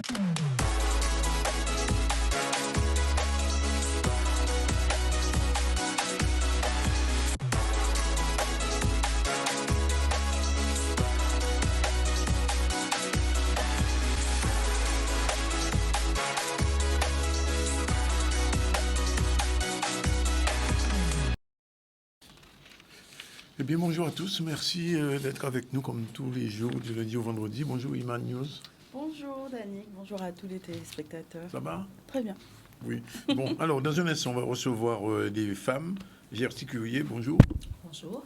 Eh bien, bonjour à tous. Merci d'être avec nous comme tous les jours, du lundi au vendredi. Bonjour, Iman News. Bonjour, Danick. Bonjour à tous les téléspectateurs. Ça va? Très bien. Oui. Bon, alors, dans un instant, on va recevoir des femmes. Gertie Curie, bonjour. Bonjour.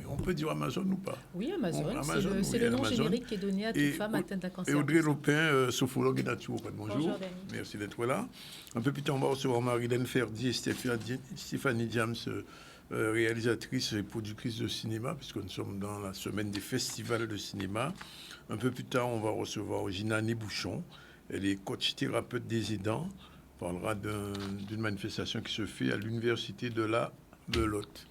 On peut dire Amazon ou pas? Oui, Amazon. Bon, C'est le nom Amazon. générique qui est donné à toute femme atteinte d'un cancer. Et Audrey Lopin, sophrologue et naturopathe. Bonjour. Bonjour, Dani. Merci d'être là. Un peu plus tard, on va recevoir Marilène Ferdi et Stéphanie Diams, réalisatrice et productrice de cinéma, puisque nous sommes dans la semaine des festivals de cinéma. Un peu plus tard, on va recevoir Gina Nébouchon. Elle est coach thérapeute des aidants. On parlera d'une manifestation qui se fait à l'université de la Belote.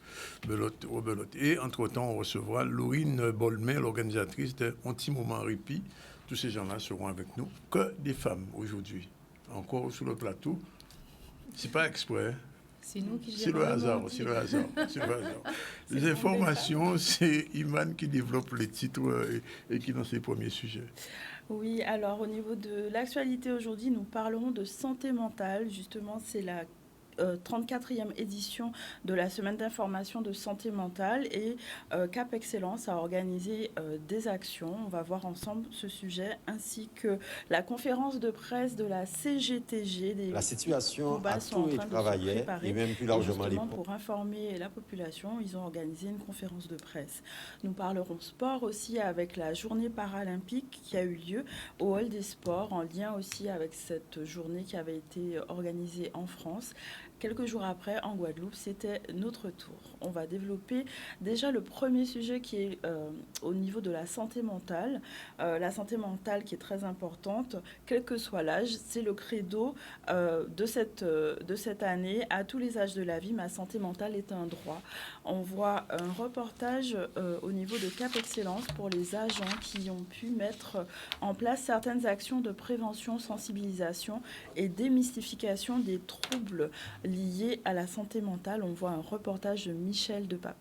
Et entre-temps, on recevra Laurine Bolmer, l'organisatrice de Un petit moment répit. Tous ces gens-là seront avec nous. Que des femmes aujourd'hui. Encore sur le plateau. C'est pas exprès. C'est nous qui C'est le hasard. Les informations, c'est Iman qui développe les titres et qui dans ses premiers sujets. Oui, alors au niveau de l'actualité aujourd'hui, nous parlerons de santé mentale. Justement, c'est la 34e édition de la semaine d'information de santé mentale et Cap Excellence a organisé des actions. On va voir ensemble ce sujet ainsi que la conférence de presse de la CGTG. La situation à tous les travailleurs et même plus largement les pauvres. Pour informer la population, ils ont organisé une conférence de presse. Nous parlerons sport aussi avec la journée paralympique qui a eu lieu au Hall des Sports en lien aussi avec cette journée qui avait été organisée en France. Quelques jours après, en Guadeloupe, c'était notre tour. On va développer déjà le premier sujet qui est au niveau de la santé mentale. La santé mentale qui est très importante, quel que soit l'âge, c'est le credo de cette année. À tous les âges de la vie, ma santé mentale est un droit. On voit un reportage au niveau de Cap Excellence pour les agents qui ont pu mettre en place certaines actions de prévention, sensibilisation et démystification des troubles liés à la santé mentale. On voit un reportage de Michel Depape.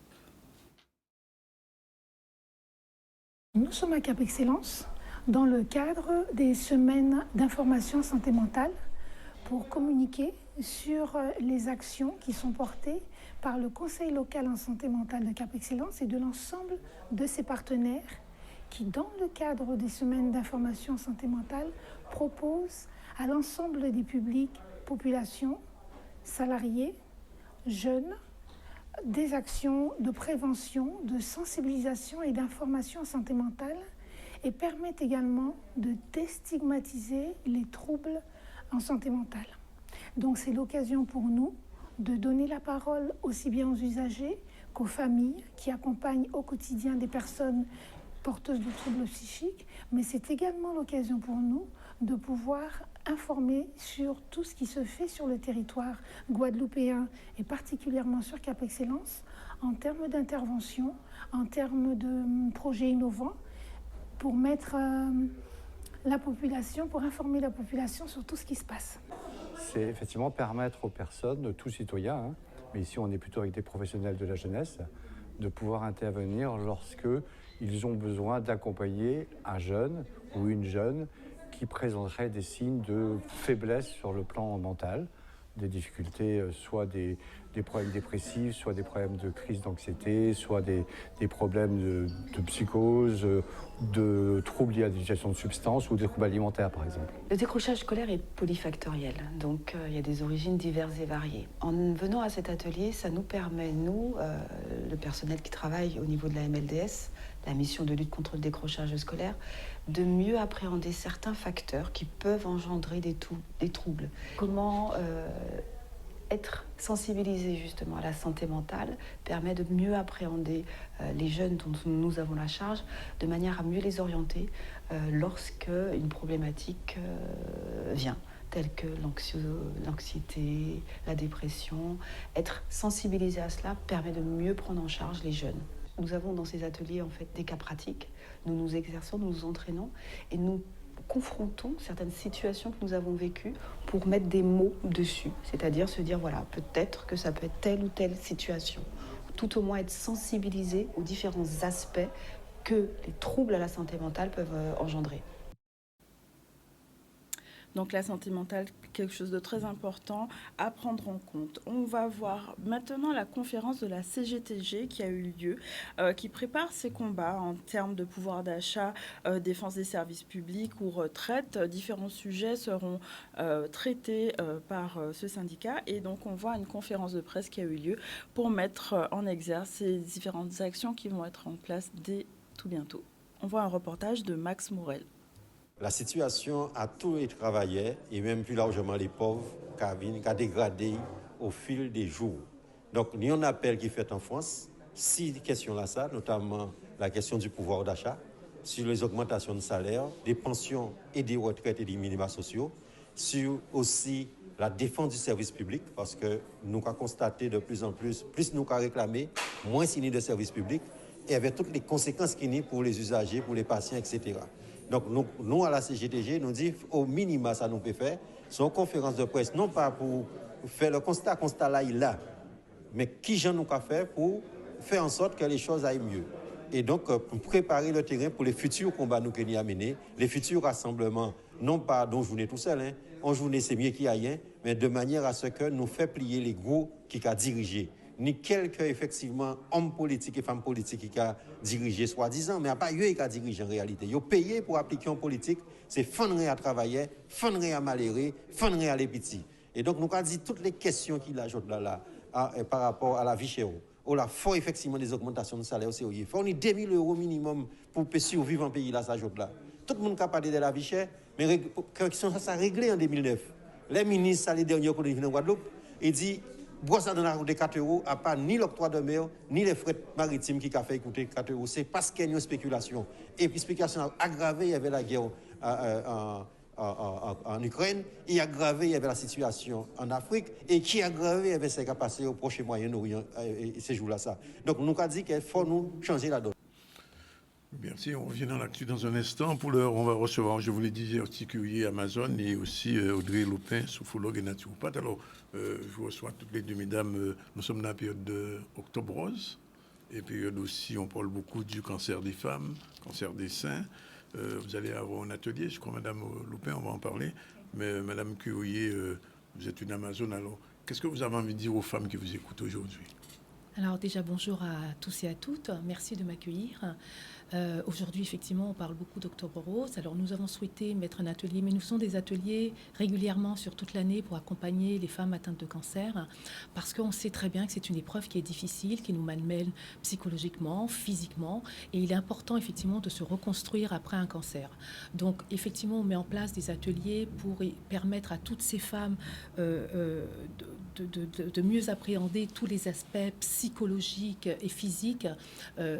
Nous sommes à Cap Excellence dans le cadre des semaines d'information santé mentale pour communiquer sur les actions qui sont portées par le Conseil local en santé mentale de Cap Excellence et de l'ensemble de ses partenaires qui, dans le cadre des semaines d'information santé mentale, proposent à l'ensemble des publics, populations, salariés, jeunes, des actions de prévention, de sensibilisation et d'information en santé mentale et permettent également de déstigmatiser les troubles en santé mentale. Donc c'est l'occasion pour nous de donner la parole aussi bien aux usagers qu'aux familles qui accompagnent au quotidien des personnes porteuses de troubles psychiques, mais c'est également l'occasion pour nous de pouvoir informer sur tout ce qui se fait sur le territoire guadeloupéen et particulièrement sur Cap Excellence en termes d'intervention, en termes de projets innovants pour mettre pour informer la population sur tout ce qui se passe. C'est effectivement permettre aux personnes, tous citoyens, mais ici on est plutôt avec des professionnels de la jeunesse, de pouvoir intervenir lorsque ils ont besoin d'accompagner un jeune ou une jeune qui présenterait des signes de faiblesse sur le plan mental, des difficultés, soit des problèmes dépressifs, soit des problèmes de crise d'anxiété, soit des problèmes de psychose, de troubles liés à l'utilisation de substances ou des troubles alimentaires, par exemple. Le décrochage scolaire est polyfactoriel, donc il y a des origines diverses et variées. En venant à cet atelier, ça nous permet, nous, le personnel qui travaille au niveau de la MLDS, la mission de lutte contre le décrochage scolaire, de mieux appréhender certains facteurs qui peuvent engendrer des troubles. Comment être sensibilisé justement à la santé mentale permet de mieux appréhender les jeunes dont nous avons la charge, de manière à mieux les orienter lorsque une problématique vient, telle que l'anxiété, la dépression. Être sensibilisé à cela permet de mieux prendre en charge les jeunes. Nous avons dans ces ateliers en fait des cas pratiques. Nous nous exerçons, nous nous entraînons et nous confrontons certaines situations que nous avons vécues pour mettre des mots dessus, c'est-à-dire se dire, voilà, peut-être que ça peut être telle ou telle situation, tout au moins être sensibilisé aux différents aspects que les troubles à la santé mentale peuvent engendrer. Donc la santé mentale, quelque chose de très important à prendre en compte. On va voir maintenant la conférence de la CGTG qui a eu lieu, qui prépare ses combats en termes de pouvoir d'achat, défense des services publics ou retraite. Différents sujets seront traités par ce syndicat et donc on voit une conférence de presse qui a eu lieu pour mettre en exergue ces différentes actions qui vont être en place dès tout bientôt. On voit un reportage de Max Morel. La situation à tous les travailleurs, et même plus largement les pauvres, a dégradé au fil des jours. Donc, il y a un appel qui est fait en France, 6 questions là, ça, notamment la question du pouvoir d'achat, sur les augmentations de salaire, des pensions et des retraites et des minima sociaux, sur aussi la défense du service public, parce que nous avons constaté de plus en plus nous avons réclamé, moins signé de service public, et avec toutes les conséquences qu'il y a pour les usagers, pour les patients, etc. Donc, nous, à la CGTG, nous disons, au minima, ça nous peut faire. C'est une conférence de presse, non pas pour faire le constat là, il a, mais qui j'en nous a fait pour faire en sorte que les choses aillent mieux. Et donc, pour préparer le terrain pour les futurs combats nous qu'il y a menés, les futurs rassemblements, non pas dans journée tout seul, en journée c'est mieux qu'il y a rien, mais de manière à ce que nous fait plier les gros qui a dirigé. Ni quelques, effectivement, hommes politiques et femmes politiques qui ont dirigé, soi-disant, mais pas eux qui ont dirigé en réalité. Ils ont payé pour appliquer en politique, c'est fondre à travailler, fondre à malhérer, fondre à les petits. Et donc, nous avons dit toutes les questions qu'il ajoute là, par rapport à la vie chère. Il faut effectivement des augmentations de salaire au COI. Il faut 2 000 € minimum pour survivre en pays là, ça ajoute là. Tout le monde a parlé de la vie chère, mais ça a réglé en 2009. Les ministres, les derniers qui sont en Guadeloupe, ils disent, bois ça dans la route de 4 €, à pas ni l'octroi de mer, ni les frais maritimes qui a fait coûter 4 €. C'est parce qu'il y a une spéculation. Et puis, spéculation aggravée, il y avait la guerre en Ukraine, et aggravé, il y avait la situation en Afrique, et qui aggravé, il y avait ce qui a passé au Proche Moyen-Orient ces jours-là. Ça. Donc, nous avons dit qu'il faut nous changer la donne. Merci, on revient dans l'actu dans un instant. Pour l'heure, on va recevoir, je vous l'ai dit, horticulrier Amazon et aussi Audrey Lopin, sophrologue et naturopathe. Alors, je vous reçois toutes les deux, mesdames. Nous sommes dans la période d'Octobre Rose, et période aussi, on parle beaucoup du cancer des femmes, cancer des seins. Vous allez avoir un atelier, je crois, Madame Lopin, on va en parler. Mais Madame Currier, vous êtes une Amazon, alors qu'est-ce que vous avez envie de dire aux femmes qui vous écoutent aujourd'hui? Alors déjà, bonjour à tous et à toutes. Merci de m'accueillir. Aujourd'hui, effectivement, on parle beaucoup d'Octobre Rose. Alors, nous avons souhaité mettre un atelier, mais nous faisons des ateliers régulièrement sur toute l'année pour accompagner les femmes atteintes de cancer, parce qu'on sait très bien que c'est une épreuve qui est difficile, qui nous malmène psychologiquement, physiquement, et il est important, effectivement, de se reconstruire après un cancer. Donc, effectivement, on met en place des ateliers pour permettre à toutes ces femmes de mieux appréhender tous les aspects psychologiques et physiques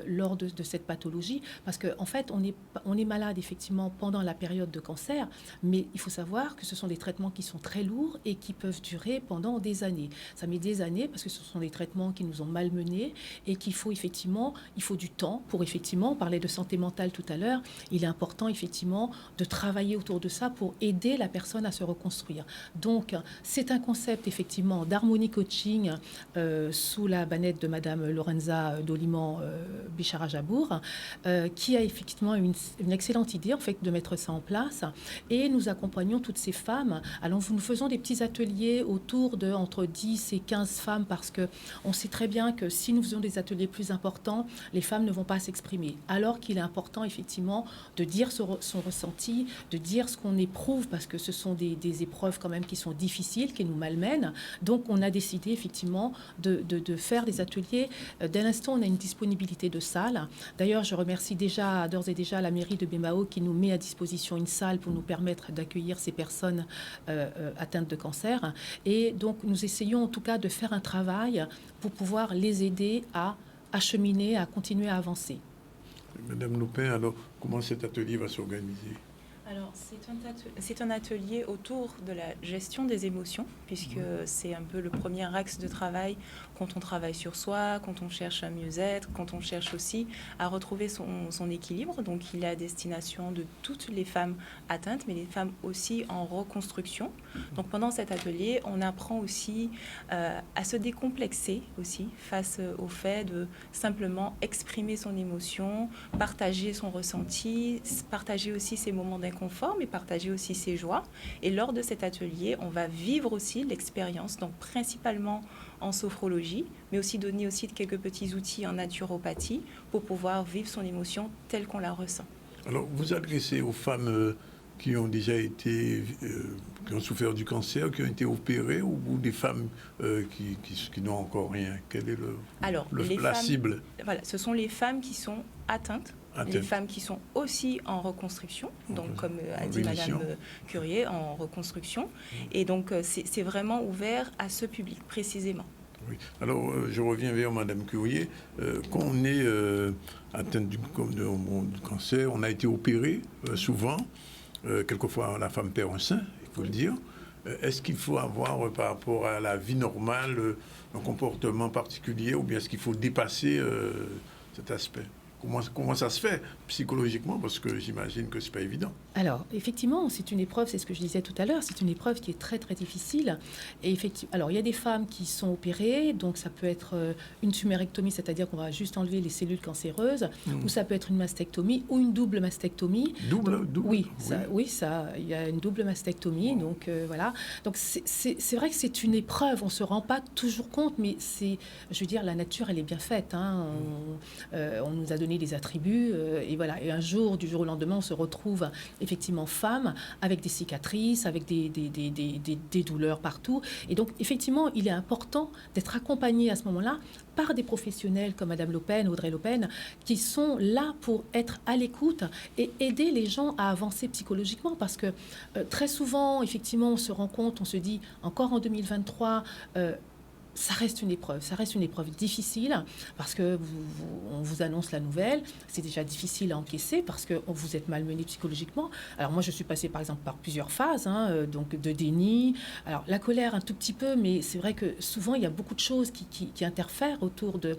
lors de cette pathologie. Parce qu'en fait, on est malade, effectivement, pendant la période de cancer, mais il faut savoir que ce sont des traitements qui sont très lourds et qui peuvent durer pendant des années. Ça met des années parce que ce sont des traitements qui nous ont malmenés et qu'il faut effectivement, il faut du temps pour effectivement, on parlait de santé mentale tout à l'heure, il est important effectivement de travailler autour de ça pour aider la personne à se reconstruire. Donc, c'est un concept effectivement d'harmonie coaching sous la banette de Madame Lorenza Doliman Bichara-Jabour, qui a effectivement une excellente idée en fait de mettre ça en place, et nous accompagnons toutes ces femmes. Alors nous faisons des petits ateliers autour de entre 10 et 15 femmes, parce que on sait très bien que si nous faisons des ateliers plus importants, les femmes ne vont pas s'exprimer, alors qu'il est important effectivement de dire son ressenti, de dire ce qu'on éprouve, parce que ce sont des épreuves quand même qui sont difficiles, qui nous malmènent. Donc on a décidé effectivement de faire des ateliers. Dès l'instant, on a une disponibilité de salles. D'ailleurs, je remercie d'ores et déjà la mairie de Bémao qui nous met à disposition une salle pour nous permettre d'accueillir ces personnes atteintes de cancer. Et donc, nous essayons en tout cas de faire un travail pour pouvoir les aider à cheminer, à continuer à avancer. Madame Lopin, alors comment cet atelier va s'organiser? Alors, c'est un atelier autour de la gestion des émotions, puisque c'est un peu le premier axe de travail quand on travaille sur soi, quand on cherche à mieux-être, quand on cherche aussi à retrouver son équilibre. Donc, il est à destination de toutes les femmes atteintes, mais les femmes aussi en reconstruction. Donc, pendant cet atelier, on apprend aussi à se décomplexer aussi face au fait de simplement exprimer son émotion, partager son ressenti, partager aussi ses moments d'inconfort, mais partager aussi ses joies. Et lors de cet atelier, on va vivre aussi l'expérience, donc principalement en sophrologie, mais aussi donner aussi quelques petits outils en naturopathie pour pouvoir vivre son émotion telle qu'on la ressent. Alors, vous adressez aux femmes qui ont déjà été, qui ont souffert du cancer, qui ont été opérées, ou des femmes qui n'ont encore rien? Quelle est la cible? Voilà, ce sont les femmes qui sont atteintes. Les femmes qui sont aussi en reconstruction, donc comme a dit Madame Curier, en reconstruction. Et donc, c'est vraiment ouvert à ce public, précisément. Oui. Alors, je reviens vers Madame Curier. Quand on est atteint du cancer, on a été opéré souvent. Quelquefois, la femme perd un sein, il faut le dire. Est-ce qu'il faut avoir, par rapport à la vie normale, un comportement particulier, ou bien est-ce qu'il faut dépasser cet aspect? Comment ça se fait psychologiquement? Parce que j'imagine que ce n'est pas évident. Alors, effectivement, c'est une épreuve, c'est ce que je disais tout à l'heure, c'est une épreuve qui est très, très difficile. Et effectivement, alors, il y a des femmes qui sont opérées, donc ça peut être une tumérectomie, c'est-à-dire qu'on va juste enlever les cellules cancéreuses, ou ça peut être une mastectomie ou une double mastectomie. Double. Oui, il y a une double mastectomie, donc voilà. Donc, c'est vrai que c'est une épreuve, on ne se rend pas toujours compte, mais je veux dire, la nature, elle est bien faite. Hein. On nous a donné des attributs, et voilà. Et un jour, du jour au lendemain, on se retrouve effectivement femme, avec des cicatrices, avec des douleurs partout. Et donc, effectivement, il est important d'être accompagné à ce moment-là par des professionnels comme Madame Lopen, Audrey Lopen, qui sont là pour être à l'écoute et aider les gens à avancer psychologiquement. Parce que très souvent, effectivement, on se rend compte, on se dit, encore en 2023, ça reste une épreuve difficile parce que on vous annonce la nouvelle, c'est déjà difficile à encaisser parce que vous êtes malmené psychologiquement. Alors moi, je suis passée par exemple par plusieurs phases, donc de déni. Alors la colère un tout petit peu, mais c'est vrai que souvent il y a beaucoup de choses qui interfèrent autour de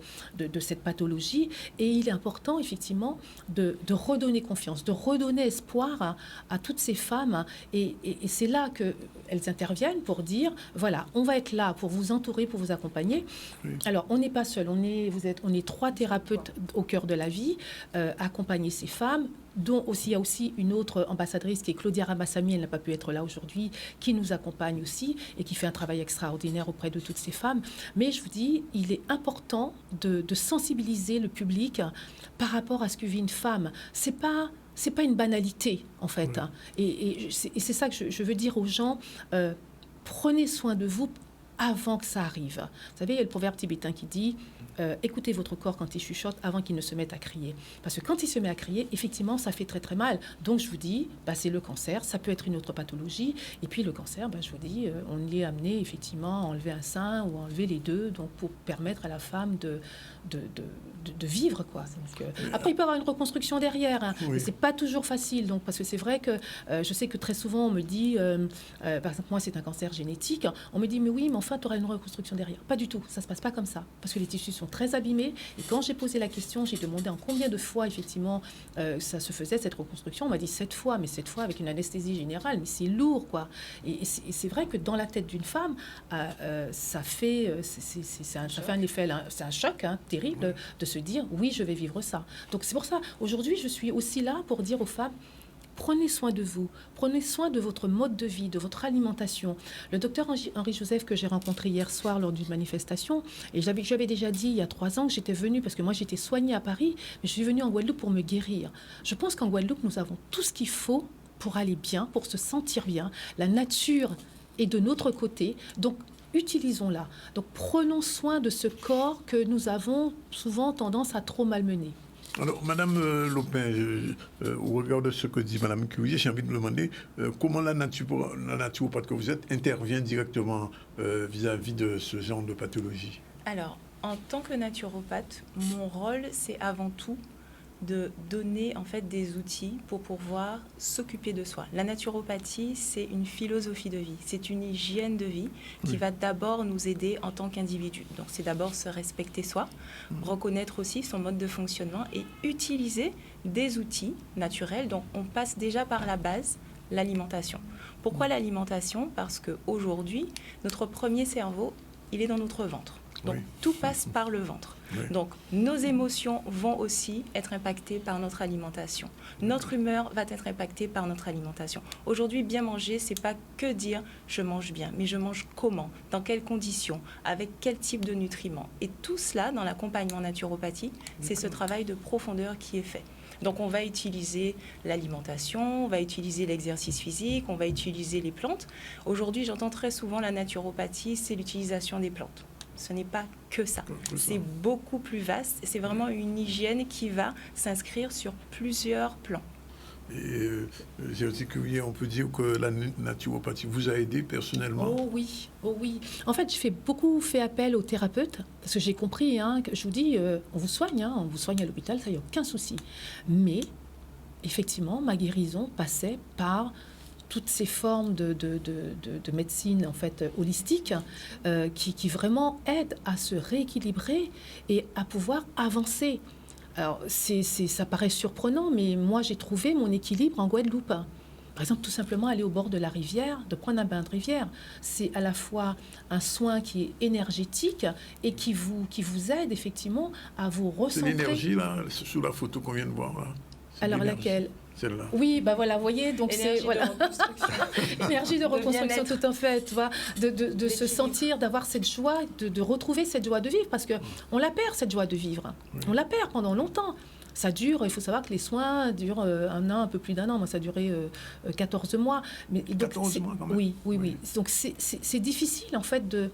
cette pathologie et il est important effectivement de redonner confiance, de redonner espoir à toutes ces femmes et c'est là qu'elles interviennent pour dire voilà, on va être là pour vous entourer, pour vous accompagner. Oui. Alors, on n'est pas seul, on est 3 thérapeutes au cœur de la vie, accompagner ces femmes, dont aussi, il y a aussi une autre ambassadrice qui est Claudia Ramassamy, elle n'a pas pu être là aujourd'hui, qui nous accompagne aussi et qui fait un travail extraordinaire auprès de toutes ces femmes. Mais je vous dis, il est important de sensibiliser le public par rapport à ce que vit une femme. C'est pas une banalité, en fait. Oui. Hein. Et c'est ça que je veux dire aux gens, prenez soin de vous avant que ça arrive. Vous savez, il y a le proverbe tibétain qui dit écoutez votre corps quand il chuchote avant qu'il ne se mette à crier. Parce que quand il se met à crier, effectivement, ça fait très très mal. Donc je vous dis, c'est le cancer, ça peut être une autre pathologie. Et puis le cancer, je vous dis, on y est amené effectivement à enlever un sein ou à enlever les deux, donc pour permettre à la femme de vivre, quoi. Donc, après, il peut y avoir une reconstruction derrière, hein, oui. Mais c'est pas toujours facile. Donc, parce que c'est vrai que je sais que très souvent on me dit, par exemple, moi c'est un cancer génétique, on me dit mais oui, mais enfin tu auras une reconstruction derrière. Pas du tout, ça se passe pas comme ça, parce que les tissus sont très abîmés. Et quand j'ai posé la question, j'ai demandé en combien de fois effectivement ça se faisait cette reconstruction. On m'a dit 7 fois, mais 7 fois avec une anesthésie générale, mais c'est lourd, quoi. Et c'est vrai que dans la tête d'une femme, ça fait un effet, c'est un choc terrible de se dire oui, je vais vivre ça. Donc c'est pour ça aujourd'hui je suis aussi là pour dire aux femmes, prenez soin de vous, prenez soin de votre mode de vie, de votre alimentation. Le docteur Henri Joseph que j'ai rencontré hier soir lors d'une manifestation, et j'avais déjà dit il y a 3 ans que j'étais venue, parce que moi j'étais soignée à Paris, mais je suis venue en Guadeloupe pour me guérir. Je pense qu'en Guadeloupe nous avons tout ce qu'il faut pour aller bien, pour se sentir bien. La nature est de notre côté, donc utilisons-la. Donc prenons soin de ce corps que nous avons souvent tendance à trop malmener. Alors, Madame Lopin, au regard de ce que dit Madame Curier, j'ai envie de me demander comment la naturopathe que vous êtes intervient directement vis-à-vis de ce genre de pathologie. Alors, en tant que naturopathe, mon rôle, c'est avant tout de donner en fait des outils pour pouvoir s'occuper de soi. La naturopathie, c'est une philosophie de vie, c'est une hygiène de vie qui va d'abord nous aider en tant qu'individu. Donc c'est d'abord se respecter soi, reconnaître aussi son mode de fonctionnement et utiliser des outils naturels. Donc on passe déjà par la base, l'alimentation. Pourquoi l'alimentation? Parce qu'aujourd'hui, notre premier cerveau, il est dans notre ventre. Donc tout passe par le ventre. Donc nos émotions vont aussi être impactées par notre alimentation. Notre humeur va être impactée par notre alimentation. Aujourd'hui, bien manger, c'est pas que dire je mange bien, mais je mange comment, dans quelles conditions, avec quel type de nutriments. Et tout cela, dans l'accompagnement naturopathie, c'est ce travail de profondeur qui est fait. Donc on va utiliser l'alimentation, on va utiliser l'exercice physique, on va utiliser les plantes. Aujourd'hui, j'entends très souvent la naturopathie, c'est l'utilisation des plantes. Ce n'est pas que ça. C'est beaucoup plus vaste. C'est vraiment une hygiène qui va s'inscrire sur plusieurs plans. Et j'ai aussi curieux, on peut dire que la naturopathie vous a aidé personnellement? Oh oui. En fait, j'ai beaucoup fait appel aux thérapeutes, parce que j'ai compris, que je vous dis, on vous soigne à l'hôpital, ça, il n'y a aucun souci. Mais, effectivement, ma guérison passait par toutes ces formes de médecine en fait holistique qui vraiment aident à se rééquilibrer et à pouvoir avancer. Alors ça paraît surprenant, mais moi j'ai trouvé mon équilibre en Guadeloupe. Par exemple, tout simplement aller au bord de la rivière, de prendre un bain de rivière, c'est à la fois un soin qui est énergétique et qui vous aide effectivement à vous recentrer. C'est l'énergie là, sous la photo qu'on vient de voir là. Alors laquelle? Celle-là. Oui, voilà, vous voyez, donc c'est énergie de reconstruction, tout en fait, tu vois, de se sentir, d'avoir cette joie, de retrouver cette joie de vivre, parce que on la perd cette joie de vivre, on la perd pendant longtemps. Ça dure, il faut savoir que les soins durent un an, un peu plus d'un an. Moi, ça a duré 14 mois. Mais, donc, 14 mois quand même. Oui. Donc c'est difficile en fait de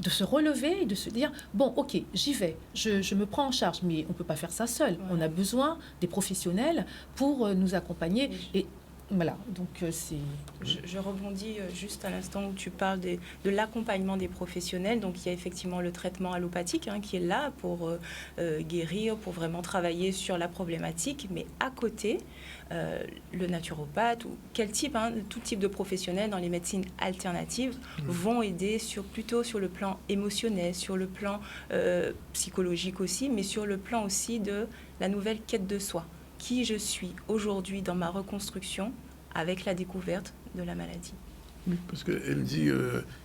se relever et de se dire, bon, ok, j'y vais, je me prends en charge, mais on ne peut pas faire ça seul. Ouais. On a besoin des professionnels pour nous accompagner. Et voilà, donc c'est... Je rebondis juste à l'instant où tu parles de l'accompagnement des professionnels. Donc il y a effectivement le traitement allopathique qui est là pour guérir, pour vraiment travailler sur la problématique. Mais à côté, le naturopathe ou tout type de professionnels dans les médecines alternatives vont aider plutôt sur le plan émotionnel, sur le plan psychologique aussi, mais sur le plan aussi de la nouvelle quête de soi. Qui je suis aujourd'hui dans ma reconstruction avec la découverte de la maladie. Oui, parce qu'elle dit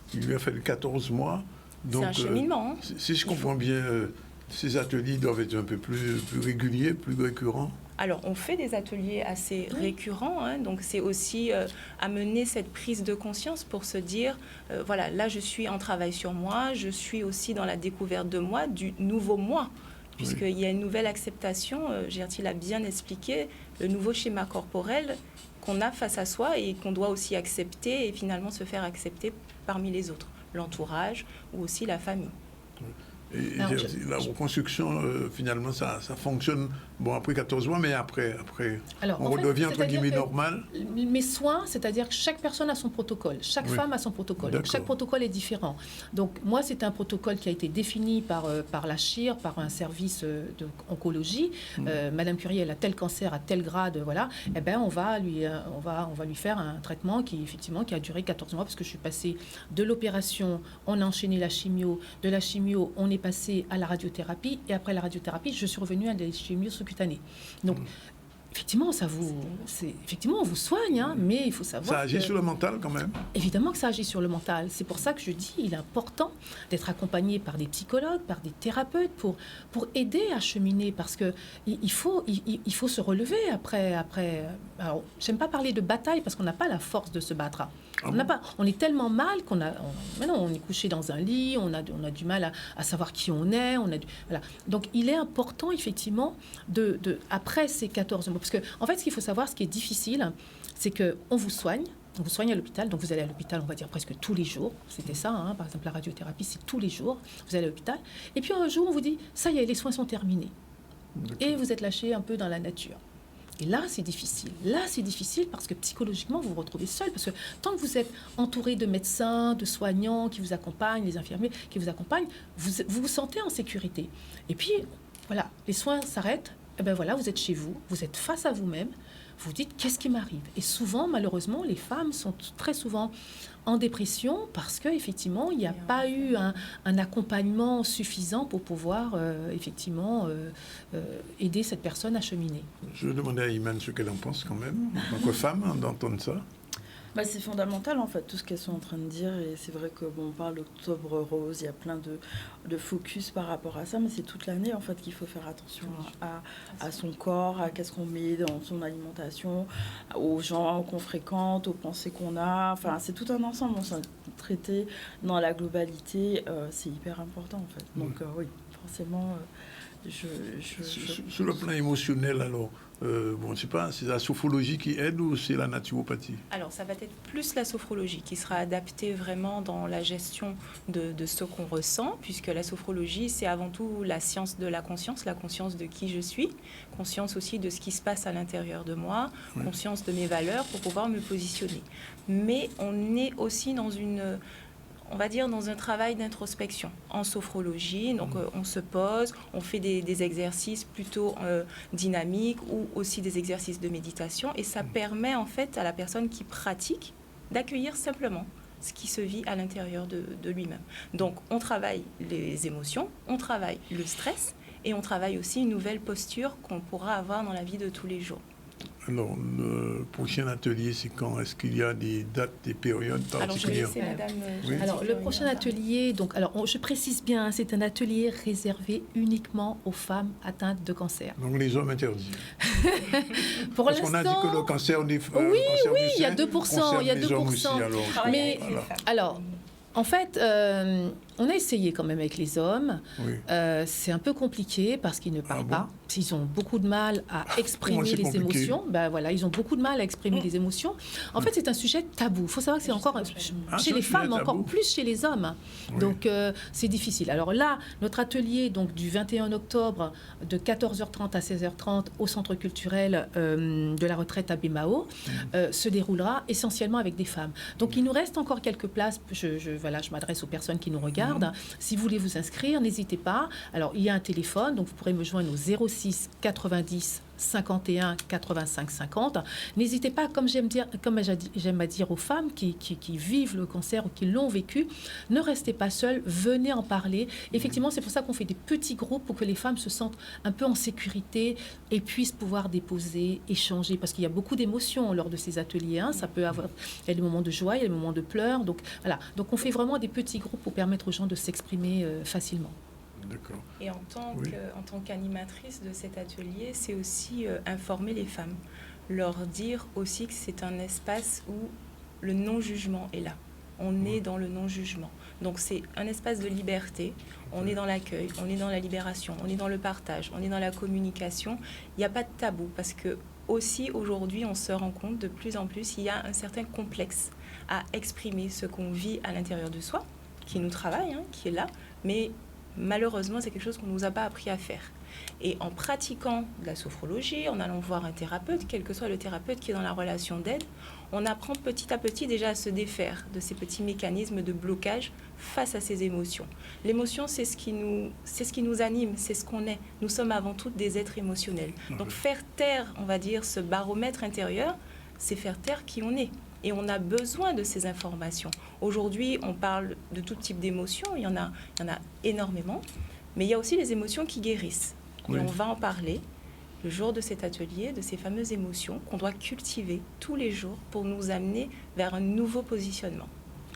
qu'il lui a fallu 14 mois. Donc, c'est un cheminement. Si je comprends bien, ces ateliers doivent être un peu plus réguliers, plus récurrents. Alors, on fait des ateliers assez récurrents, donc c'est aussi amener cette prise de conscience pour se dire, voilà, là je suis en travail sur moi, je suis aussi dans la découverte de moi, du nouveau moi. Puisqu'il y a une nouvelle acceptation, Gertil a bien expliqué, le nouveau schéma corporel qu'on a face à soi et qu'on doit aussi accepter et finalement se faire accepter parmi les autres, l'entourage ou aussi la famille. Et la reconstruction, finalement, ça fonctionne après 14 mois, mais après alors, on redevient entre guillemets normal. Mes soins, c'est-à-dire que chaque personne a son protocole, chaque femme a son protocole, donc chaque protocole est différent. Donc moi, c'est un protocole qui a été défini par la CHIR, par un service d'oncologie. Madame Curie, elle a tel cancer à tel grade, voilà. Eh ben, on va lui faire un traitement qui a duré 14 mois, parce que je suis passée de l'opération, on a enchaîné la chimio, de la chimio, on est passé à la radiothérapie, et après la radiothérapie, je suis revenue à la chimio sous-cutanée. Donc, effectivement, on vous soigne, mais il faut savoir ça agit sur le mental quand même. Évidemment que ça agit sur le mental. C'est pour ça que je dis il est important d'être accompagné par des psychologues, par des thérapeutes pour aider à cheminer, parce que il faut se relever après. Alors, j'aime pas parler de bataille parce qu'on n'a pas la force de se battre. On est tellement mal maintenant on est couché dans un lit, on a du mal à savoir qui on est, voilà. Donc il est important effectivement de après ces 14 mois, parce que en fait ce qu'il faut savoir, ce qui est difficile, c'est que on vous soigne à l'hôpital, donc vous allez à l'hôpital, on va dire presque tous les jours, c'était ça, par exemple la radiothérapie c'est tous les jours, vous allez à l'hôpital, et puis un jour on vous dit ça y est, les soins sont terminés, et vous êtes lâché un peu dans la nature. Et là, c'est difficile. Parce que psychologiquement, vous vous retrouvez seul. Parce que tant que vous êtes entouré de médecins, de soignants qui vous accompagnent, les infirmiers qui vous accompagnent, vous vous sentez en sécurité. Et puis, voilà, les soins s'arrêtent eh ben voilà, vous êtes chez vous, vous êtes face à vous-même, vous dites qu'est-ce qui m'arrive. Et souvent, malheureusement, les femmes sont très souvent en dépression parce qu'effectivement, il n'y a pas eu un accompagnement suffisant pour pouvoir aider cette personne à cheminer. Je demandais à Iman ce qu'elle en pense quand même, en tant que femme, d'entendre ça. C'est fondamental en fait tout ce qu'elles sont en train de dire, et c'est vrai que on parle d'Octobre Rose, il y a plein de focus par rapport à ça, mais c'est toute l'année en fait qu'il faut faire attention à son corps, à qu'est-ce qu'on met dans son alimentation, aux gens qu'on fréquente, aux pensées qu'on a, enfin c'est tout un ensemble, on s'en traiter dans la globalité, c'est hyper important en fait. Donc oui, forcément, Sur le plan émotionnel alors, je sais pas, c'est la sophrologie qui aide ou c'est la naturopathie? Alors, ça va être plus la sophrologie qui sera adaptée vraiment dans la gestion de ce qu'on ressent, puisque la sophrologie, c'est avant tout la science de la conscience de qui je suis, conscience aussi de ce qui se passe à l'intérieur de moi, conscience de mes valeurs pour pouvoir me positionner. Mais on est aussi dans on va dire dans un travail d'introspection en sophrologie. Donc, on se pose, on fait des exercices plutôt dynamiques ou aussi des exercices de méditation. Et ça permet en fait à la personne qui pratique d'accueillir simplement ce qui se vit à l'intérieur de lui-même. Donc, on travaille les émotions, on travaille le stress et on travaille aussi une nouvelle posture qu'on pourra avoir dans la vie de tous les jours. Alors, le prochain atelier, c'est quand? Est-ce qu'il y a des dates, des périodes particulières? Alors, le prochain atelier, je précise bien, c'est un atelier réservé uniquement aux femmes atteintes de cancer. Donc, les hommes interdits. Parce qu'on a dit que le cancer du sein, il y a 2%. Il y a 2%. Aussi, alors, mais, alors, en fait, on a essayé quand même avec les hommes. Oui. C'est un peu compliqué parce qu'ils ne parlent pas. Ils ont beaucoup de mal à exprimer les émotions. Ils ont beaucoup de mal à exprimer les émotions. En fait, c'est un sujet tabou. Il faut savoir que c'est encore chez les femmes, encore plus chez les hommes. Oui. Donc, c'est difficile. Alors là, notre atelier du 21 octobre de 14h30 à 16h30 au Centre culturel de la retraite à Bémao se déroulera essentiellement avec des femmes. Donc, il nous reste encore quelques places. Je m'adresse aux personnes qui nous regardent. Si vous voulez vous inscrire, n'hésitez pas. Alors, il y a un téléphone, donc vous pourrez me joindre au 06 90 51 85 50. N'hésitez pas, comme j'aime à dire aux femmes qui vivent le cancer ou qui l'ont vécu, ne restez pas seules, venez en parler. Effectivement, c'est pour ça qu'on fait des petits groupes pour que les femmes se sentent un peu en sécurité et puissent pouvoir déposer, échanger, parce qu'il y a beaucoup d'émotions lors de ces ateliers. Ça peut avoir, il y a des moments de joie, il y a des moments de pleurs. Donc voilà, donc on fait vraiment des petits groupes pour permettre aux gens de s'exprimer facilement. D'accord. Et en tant qu'animatrice de cet atelier, c'est aussi informer les femmes, leur dire aussi que c'est un espace où le non-jugement est là. On est dans le non-jugement. Donc c'est un espace de liberté. On est dans l'accueil, on est dans la libération, on est dans le partage, on est dans la communication. Il n'y a pas de tabou parce que aussi aujourd'hui, on se rend compte de plus en plus, il y a un certain complexe à exprimer ce qu'on vit à l'intérieur de soi, qui nous travaille, qui est là, mais malheureusement, c'est quelque chose qu'on ne nous a pas appris à faire. Et en pratiquant de la sophrologie, en allant voir un thérapeute, quel que soit le thérapeute qui est dans la relation d'aide, on apprend petit à petit déjà à se défaire de ces petits mécanismes de blocage face à ces émotions. L'émotion, c'est ce qui nous anime, c'est ce qu'on est. Nous sommes avant tout des êtres émotionnels. Donc faire taire, on va dire, ce baromètre intérieur, c'est faire taire qui on est. Et on a besoin de ces informations. Aujourd'hui, on parle de tout type d'émotions, il y en a énormément, mais il y a aussi les émotions qui guérissent. Oui. Et on va en parler le jour de cet atelier, de ces fameuses émotions qu'on doit cultiver tous les jours pour nous amener vers un nouveau positionnement.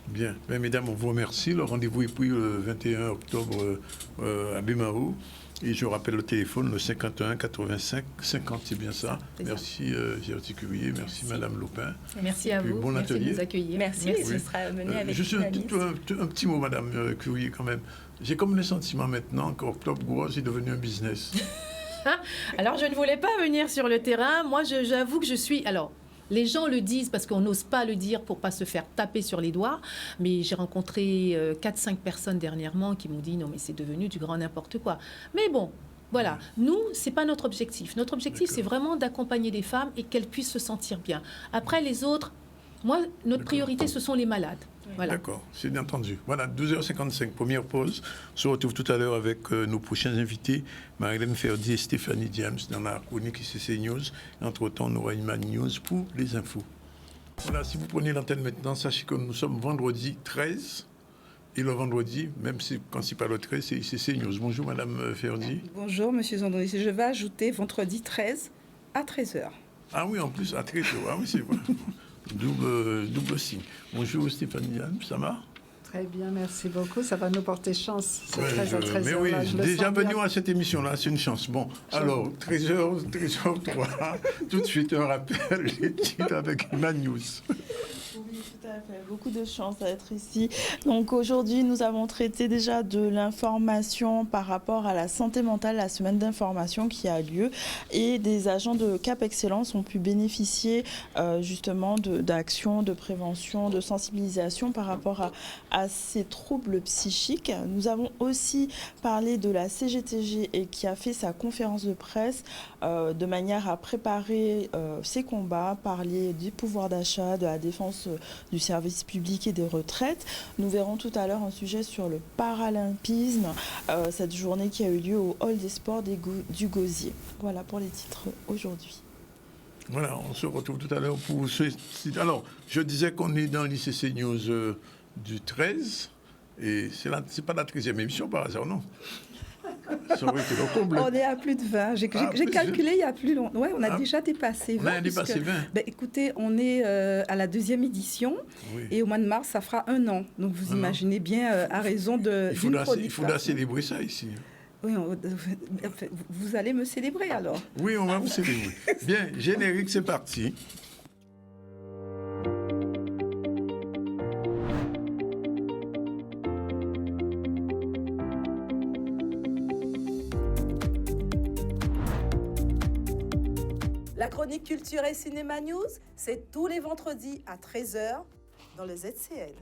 Bien. Mesdames, on vous remercie. Le rendez-vous est pris le 21 octobre à Bémao. Et je rappelle le téléphone, le 51 85 50, c'est bien ça. Merci Gertie Curie, merci Madame Lopin. Merci à vous, bon merci atelier. de nous accueillir. Merci, ce sera mené avec juste un petit mot Madame Curie quand même. J'ai comme le sentiment maintenant qu'Octobre Rose est devenu un business. Alors je ne voulais pas venir sur le terrain, moi j'avoue que je suis... Alors, les gens le disent parce qu'on n'ose pas le dire pour ne pas se faire taper sur les doigts. Mais j'ai rencontré 4-5 personnes dernièrement qui m'ont dit « Non, mais c'est devenu du grand n'importe quoi. » Mais bon, voilà. Nous, ce n'est pas notre objectif. Notre objectif, c'est vraiment d'accompagner les femmes et qu'elles puissent se sentir bien. Après, les autres, notre priorité, ce sont les malades. Voilà. D'accord, c'est bien entendu. Voilà, 12h55, première pause. On se retrouve tout à l'heure avec nos prochains invités, Marie-Hélène Ferdi et Stéphanie Diams, dans la chronique ICC News. Entre-temps, on aura Iman News pour les infos. Voilà, si vous prenez l'antenne maintenant, sachez que nous sommes vendredi 13. Et le vendredi, même si, quand c'est pas le 13, c'est ICC News. Bonjour Madame Ferdi. Bonjour Monsieur Zandoni. Je vais ajouter vendredi 13 à 13h. Ah oui, en plus, à 13h. Ah oui, c'est vrai. double signe. Bonjour Stéphanie Diams, ça va? Très bien, merci beaucoup. Ça va nous porter chance. C'est Ouais, 13 à 13 mais heures, oui, là, je le déjà sens bien. venu à cette émission-là, c'est une chance. Bon, alors, 13h03, tout de suite un rappel, les titres avec Iman News. Oui, tout à fait. Beaucoup de chance à être ici. Donc aujourd'hui, nous avons traité déjà de l'information par rapport à la santé mentale, la semaine d'information qui a lieu. Et des agents de Cap Excellence ont pu bénéficier justement d'actions de prévention, de sensibilisation par rapport à ces troubles psychiques. Nous avons aussi parlé de la CGTG et qui a fait sa conférence de presse de manière à préparer ses combats, parler du pouvoir d'achat, de la défense du service public et des retraites. Nous verrons tout à l'heure un sujet sur le paralympisme, cette journée qui a eu lieu au Hall des sports du Gosier. Voilà pour les titres aujourd'hui. Voilà, on se retrouve tout à l'heure pour ce... Alors, je disais qu'on est dans l'ICC News du 13, et c'est pas la 13e émission par hasard, non? Ça aurait été le comble. On est à plus de 20. J'ai calculé il y a plus longtemps. Ouais, on a déjà dépassé 20. On a dépassé 20. Ben, écoutez, on est à la 2e édition. Oui. Et au mois de mars, ça fera 1 an. Donc vous imaginez bien à raison d'une chronique. Il faudra célébrer ça ici. Oui, vous allez me célébrer alors. Oui, on va vous célébrer. Bien, générique, c'est parti. La chronique Culture et Cinéma News, c'est tous les vendredis à 13h dans le ZCL.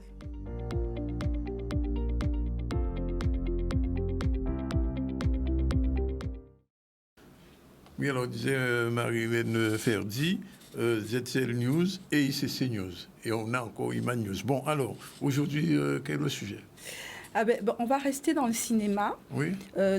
Oui, alors disait Marie-Hélène Ferdi, ZCL News et ICC News. Et on a encore Iman News. Bon, alors, aujourd'hui, quel est le sujet? On va rester dans le cinéma. Oui.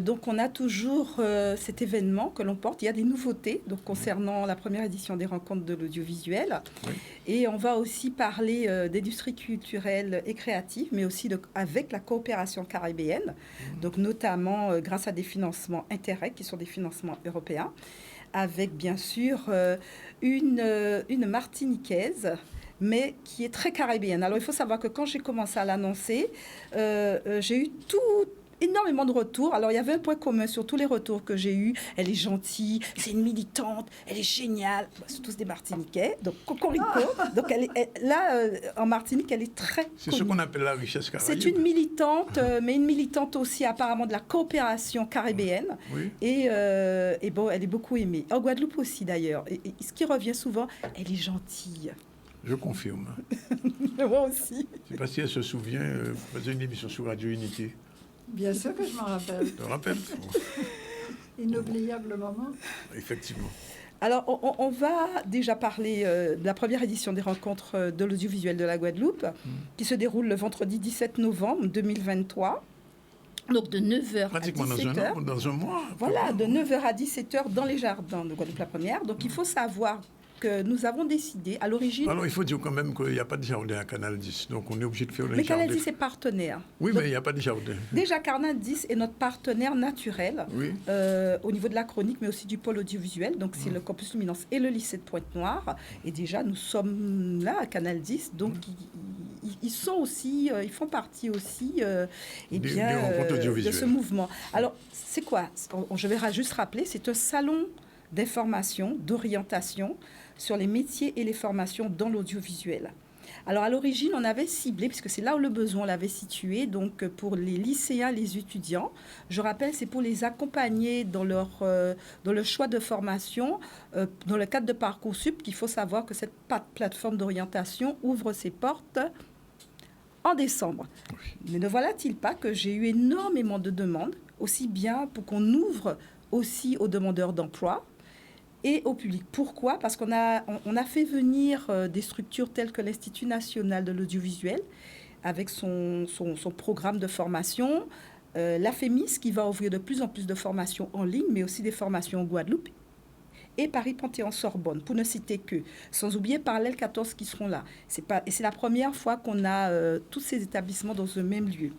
Donc, on a toujours cet événement que l'on porte. Il y a des nouveautés donc, concernant la première édition des rencontres de l'audiovisuel. Oui. Et on va aussi parler d'industrie culturelle et créative, mais aussi avec la coopération caribéenne, donc notamment grâce à des financements Interreg, qui sont des financements européens, avec bien sûr une Martiniquaise, mais qui est très caribéenne. Alors, il faut savoir que quand j'ai commencé à l'annoncer, j'ai eu énormément de retours. Alors, il y avait un point commun sur tous les retours que j'ai eus. Elle est gentille, c'est une militante, elle est géniale. C'est tous des Martiniquais, donc cocorico. Donc, en Martinique, elle est très C'est ce qu'on appelle la richesse caraïbe. C'est une militante, mais une militante aussi apparemment de la coopération caribéenne. Oui. Et bon, elle est beaucoup aimée. En Guadeloupe aussi, d'ailleurs. Et ce qui revient souvent, elle est gentille. Je confirme. Moi aussi. Je ne sais pas si elle se souvient, vous faisiez une émission sur Radio Unité. Bien sûr que je m'en rappelle. Je me rappelle. Inoubliable moment. Effectivement. Alors, on va déjà parler de la première édition des rencontres de l'audiovisuel de la Guadeloupe, qui se déroule le vendredi 17 novembre 2023. Donc, de 9h à 17h. Dans un mois. Voilà, de 9h à 17h dans les jardins de Guadeloupe la Première. Donc, il faut savoir que nous avons décidé à l'origine... Alors, il faut dire quand même qu'il n'y a pas de jardin à Canal 10, donc on est obligé de faire le jardin. Mais Canal 10 est partenaire. Oui, donc, mais il n'y a pas de jardin. Déjà, Canal 10 est notre partenaire naturel au niveau de la chronique, mais aussi du pôle audiovisuel. Donc, c'est le Campus Luminance et le lycée de Pointe-Noire. Et déjà, nous sommes là à Canal 10, donc ils sont aussi, ils font partie aussi de ce mouvement. Alors, c'est quoi? Je vais juste rappeler, c'est un salon d'information, d'orientation sur les métiers et les formations dans l'audiovisuel. Alors, à l'origine, on avait ciblé, puisque c'est là où le besoin, on l'avait situé, donc pour les lycéens, les étudiants. Je rappelle, c'est pour les accompagner dans leur choix de formation, dans le cadre de Parcoursup, qu'il faut savoir que cette plateforme d'orientation ouvre ses portes en décembre. Mais ne voilà-t-il pas que j'ai eu énormément de demandes, aussi bien pour qu'on ouvre aussi aux demandeurs d'emploi, et au public. Pourquoi? Parce qu'on a fait venir des structures telles que l'Institut national de l'audiovisuel, avec son programme de formation. La FEMIS qui va ouvrir de plus en plus de formations en ligne, mais aussi des formations en Guadeloupe, et Paris-Panthéon-Sorbonne, pour ne citer que. Sans oublier Parallèle 14 qui seront là. Et c'est la première fois qu'on a tous ces établissements dans un même lieu.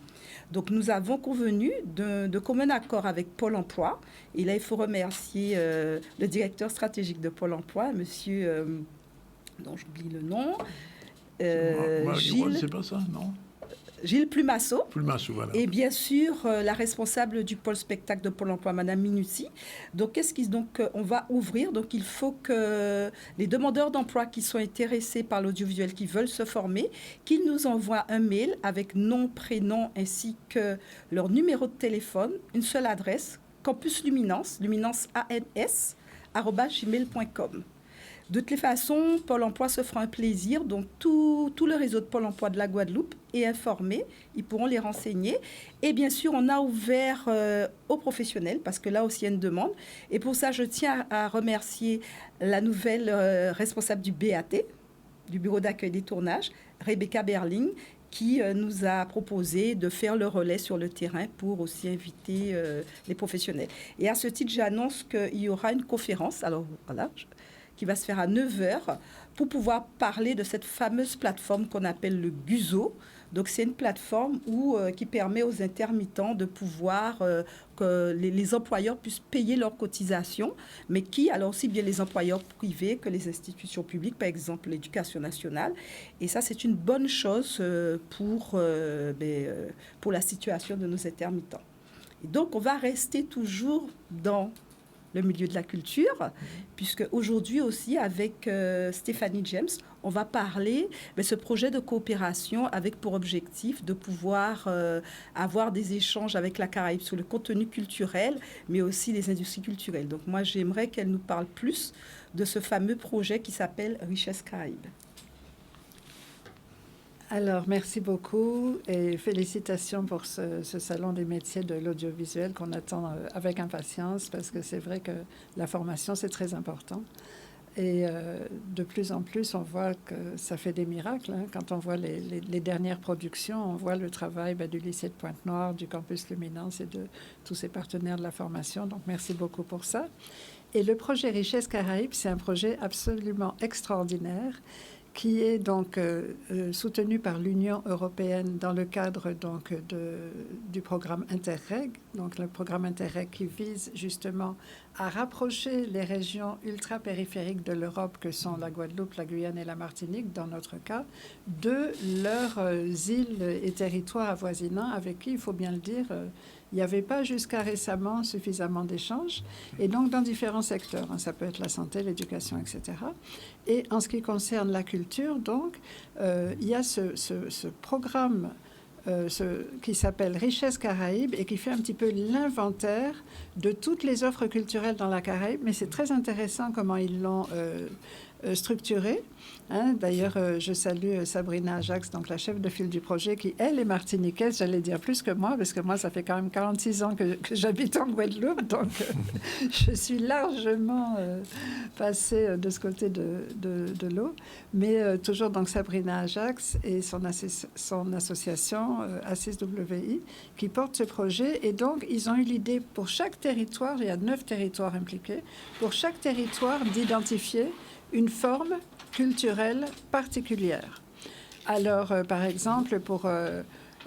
Donc nous avons convenu de commun accord avec Pôle emploi. Et là, il faut remercier le directeur stratégique de Pôle emploi, monsieur, dont j'oublie le nom, Gilles. C'est pas ça, non? Gilles Plumasso. Plumasso, voilà. Et bien sûr, la responsable du pôle spectacle de Pôle emploi, Madame Minuti. Donc, on va ouvrir. Donc, il faut que les demandeurs d'emploi qui sont intéressés par l'audiovisuel, qui veulent se former, qu'ils nous envoient un mail avec nom, prénom, ainsi que leur numéro de téléphone, une seule adresse, Campus Luminance, luminance@gmail.com. De toutes les façons, Pôle emploi se fera un plaisir. Donc, tout le réseau de Pôle emploi de la Guadeloupe est informé. Ils pourront les renseigner. Et bien sûr, on a ouvert aux professionnels, parce que là aussi, il y a une demande. Et pour ça, je tiens à remercier la nouvelle responsable du BAT, du Bureau d'accueil des tournages, Rebecca Berling, qui nous a proposé de faire le relais sur le terrain pour aussi inviter les professionnels. Et à ce titre, j'annonce qu'il y aura une conférence. Alors, voilà, qui va se faire à 9h pour pouvoir parler de cette fameuse plateforme qu'on appelle le GUSO. Donc, c'est une plateforme qui permet aux intermittents de pouvoir, que les employeurs puissent payer leurs cotisations, mais alors aussi bien les employeurs privés que les institutions publiques, par exemple l'éducation nationale. Et ça, c'est une bonne chose pour la situation de nos intermittents. Et donc, on va rester toujours dans le milieu de la culture, puisque aujourd'hui aussi, avec Stéphanie James, on va parler de ce projet de coopération avec pour objectif de pouvoir avoir des échanges avec la Caraïbe sur le contenu culturel, mais aussi les industries culturelles. Donc moi, j'aimerais qu'elle nous parle plus de ce fameux projet qui s'appelle Richesse Caraïbe. Alors, merci beaucoup et félicitations pour ce salon des métiers de l'audiovisuel qu'on attend avec impatience, parce que c'est vrai que la formation, c'est très important. Et de plus en plus, on voit que ça fait des miracles. Hein. Quand on voit les dernières productions, on voit le travail du lycée de Pointe-Noire, du campus Luminance et de tous ces partenaires de la formation. Donc, merci beaucoup pour ça. Et le projet Richesse Caraïbe, c'est un projet absolument extraordinaire qui est donc soutenu par l'Union européenne dans le cadre donc du programme Interreg, donc le programme Interreg qui vise justement à rapprocher les régions ultra-périphériques de l'Europe que sont la Guadeloupe, la Guyane et la Martinique, dans notre cas, de leurs îles et territoires avoisinants avec qui, il faut bien le dire, il n'y avait pas jusqu'à récemment suffisamment d'échanges, et donc dans différents secteurs. Hein, ça peut être la santé, l'éducation, etc. Et en ce qui concerne la culture, donc, il y a ce programme qui s'appelle Richesse Caraïbe et qui fait un petit peu l'inventaire de toutes les offres culturelles dans la Caraïbe. Mais c'est très intéressant comment ils l'ont structuré. Hein. D'ailleurs, je salue Sabrina Ajax, donc la chef de file du projet, qui, elle, est martiniquaise, j'allais dire plus que moi, parce que moi, ça fait quand même 46 ans que j'habite en Guadeloupe, donc je suis largement passée de ce côté de l'eau. Mais toujours, donc, Sabrina Ajax et son association, ACIS-WI, qui porte ce projet. Et donc, ils ont eu l'idée, pour chaque territoire, il y a 9 territoires impliqués, pour chaque territoire, d'identifier une forme culturelle particulière. Alors, par exemple, pour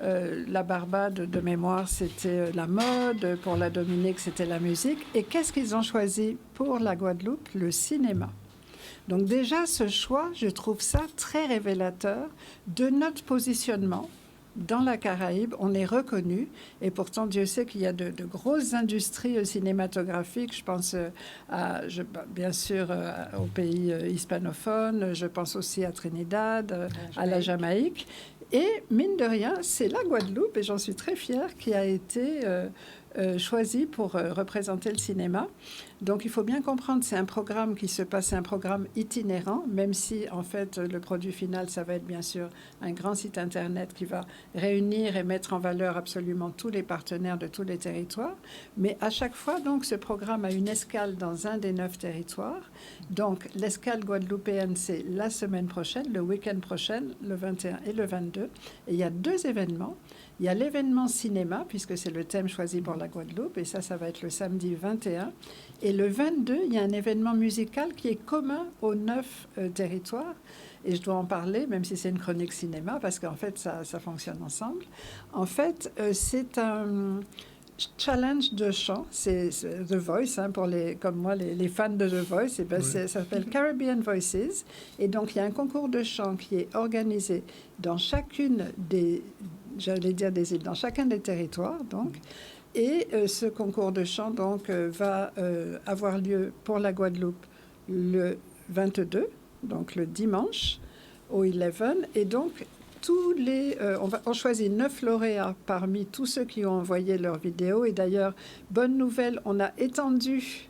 la Barbade, de mémoire, c'était la mode. Pour la Dominique, c'était la musique. Et qu'est-ce qu'ils ont choisi pour la Guadeloupe? Le cinéma. Donc déjà, ce choix, je trouve ça très révélateur de notre positionnement. Dans la Caraïbe, on est reconnu, et pourtant Dieu sait qu'il y a de grosses industries cinématographiques. Je pense bien sûr aux pays hispanophones, je pense aussi à Trinidad, à la Jamaïque. Et mine de rien, c'est la Guadeloupe, et j'en suis très fière, qui a été choisie pour représenter le cinéma. Donc, il faut bien comprendre, c'est un programme qui se passe, c'est un programme itinérant, même si, en fait, le produit final, ça va être bien sûr un grand site Internet qui va réunir et mettre en valeur absolument tous les partenaires de tous les territoires. Mais à chaque fois, donc, ce programme a une escale dans un des 9 territoires. Donc, l'escale guadeloupéenne, c'est la semaine prochaine, le week-end prochain, le 21 et le 22. Et il y a 2 événements. Il y a l'événement cinéma, puisque c'est le thème choisi pour la Guadeloupe, et ça va être le samedi 21. Et le 22, il y a un événement musical qui est commun aux 9 territoires. Et je dois en parler, même si c'est une chronique cinéma, parce qu'en fait, ça fonctionne ensemble. En fait, c'est un challenge de chant. C'est The Voice, hein, pour comme moi, les fans de The Voice. Et ben, ça s'appelle Caribbean Voices. Et donc, il y a un concours de chant qui est organisé dans chacune des îles, dans chacun des territoires, donc. Et ce concours de chant, donc, va avoir lieu pour la Guadeloupe le 22, donc le dimanche, au 11. Et donc, on choisit 9 lauréats parmi tous ceux qui ont envoyé leurs vidéos. Et d'ailleurs, bonne nouvelle, on a étendu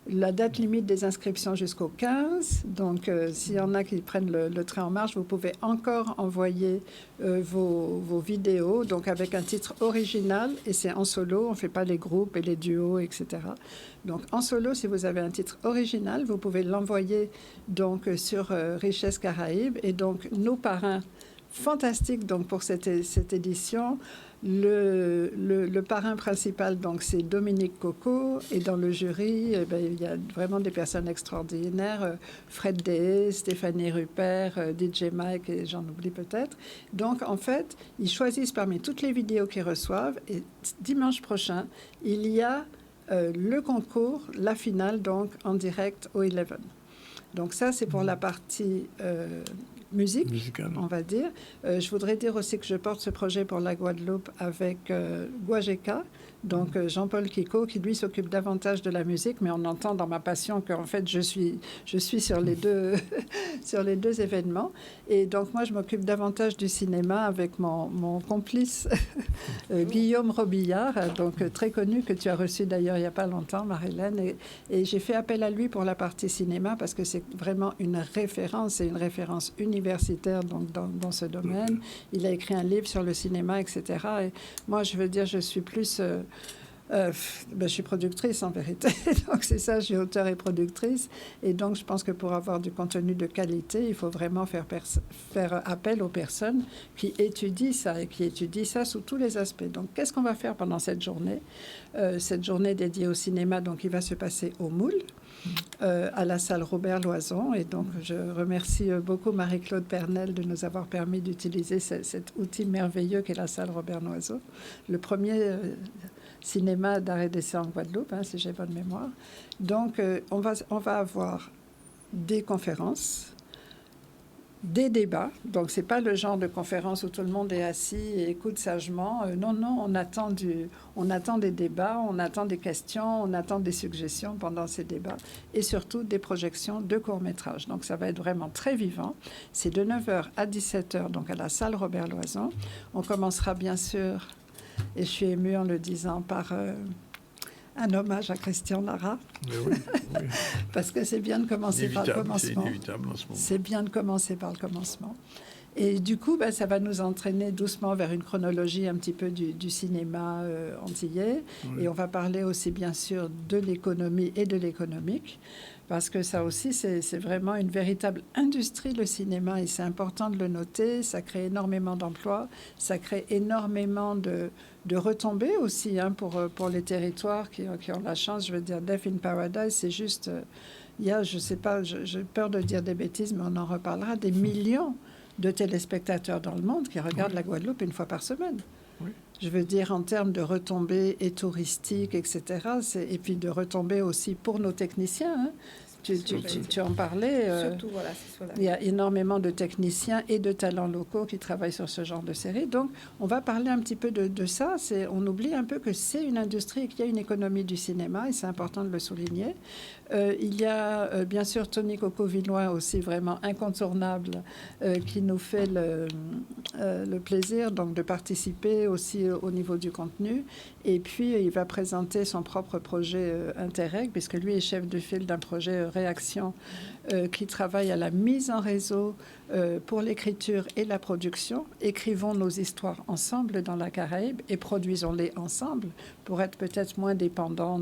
la date limite des inscriptions jusqu'au 15. Donc, s'il y en a qui prennent le train en marche, vous pouvez encore envoyer vos vidéos, donc avec un titre original, et c'est en solo, on ne fait pas les groupes et les duos, etc. Donc, en solo, si vous avez un titre original, vous pouvez l'envoyer donc sur Richesse Caraïbes. Et donc, nos parrains fantastiques donc, pour cette édition, le parrain principal, donc, c'est Dominique Coco, et dans le jury, il y a vraiment des personnes extraordinaires, Fred Deshaies, Stéphanie Rupert, DJ Mike, et j'en oublie peut-être. Donc, en fait, ils choisissent parmi toutes les vidéos qu'ils reçoivent, et dimanche prochain, il y a le concours, la finale, donc, en direct au 11. Donc, ça, c'est pour la partie musicale, on va dire. Je voudrais dire aussi que je porte ce projet pour la Guadeloupe avec Guajeka, donc Jean-Paul Kiko, qui lui s'occupe davantage de la musique, mais on entend dans ma passion qu'en fait je suis sur les deux sur les 2 événements. Et donc moi je m'occupe davantage du cinéma avec mon complice Guillaume Robillard, donc très connu, que tu as reçu d'ailleurs il n'y a pas longtemps, Marie-Hélène, et j'ai fait appel à lui pour la partie cinéma parce que c'est vraiment une référence, et une référence universitaire donc dans ce domaine. Il a écrit un livre sur le cinéma, etc. Et moi je veux dire, je suis plus je suis productrice en vérité, donc c'est ça, je suis auteure et productrice, et donc je pense que pour avoir du contenu de qualité, il faut vraiment faire appel aux personnes qui étudient ça, et qui étudient ça sous tous les aspects. Donc qu'est-ce qu'on va faire pendant cette journée dédiée au cinéma? Donc il va se passer au Moule, à la salle Robert Loison, et donc je remercie beaucoup Marie-Claude Pernel de nous avoir permis d'utiliser cet outil merveilleux qu'est la salle Robert Loison, le premier cinéma d'art et d'essai en Guadeloupe, hein, si j'ai bonne mémoire. Donc, on va avoir des conférences, des débats. Donc, c'est pas le genre de conférence où tout le monde est assis et écoute sagement. Non, on attend des débats, on attend des questions, on attend des suggestions pendant ces débats, et surtout des projections de courts-métrages. Donc, ça va être vraiment très vivant. C'est de 9h à 17h, donc à la salle Robert Loison. On commencera bien sûr, et je suis émue en le disant, par un hommage à Christian Lara. Oui. Parce que c'est bien de commencer par le commencement. C'est inévitable en ce moment. C'est bien de commencer par le commencement. Et du coup, ça va nous entraîner doucement vers une chronologie un petit peu du cinéma antillais. Oui. Et on va parler aussi, bien sûr, de l'économie et de l'économique. Parce que ça aussi, c'est vraiment une véritable industrie, le cinéma, et c'est important de le noter. Ça crée énormément d'emplois, ça crée énormément de retombées aussi, hein, pour les territoires qui ont la chance. Je veux dire, Death in Paradise, c'est juste... il y a, je sais pas, j'ai peur de dire des bêtises, mais on en reparlera, des millions de téléspectateurs dans le monde qui regardent la Guadeloupe une fois par semaine. Oui. Je veux dire, en termes de retombées et touristiques, etc. Et puis de retombées aussi pour nos techniciens. Hein. Tu en parlais. Surtout, voilà, c'est cela. Il y a énormément de techniciens et de talents locaux qui travaillent sur ce genre de série. Donc, on va parler un petit peu de ça. On oublie un peu que c'est une industrie et qu'il y a une économie du cinéma, et c'est important de le souligner. Il y a bien sûr Tony Coco-Villoin aussi vraiment incontournable qui nous fait le plaisir donc de participer aussi au niveau du contenu. Et puis il va présenter son propre projet Interreg, puisque lui est chef de file d'un projet Réaction qui travaille à la mise en réseau pour l'écriture et la production. Écrivons nos histoires ensemble dans la Caraïbe et produisons-les ensemble pour être peut-être moins dépendants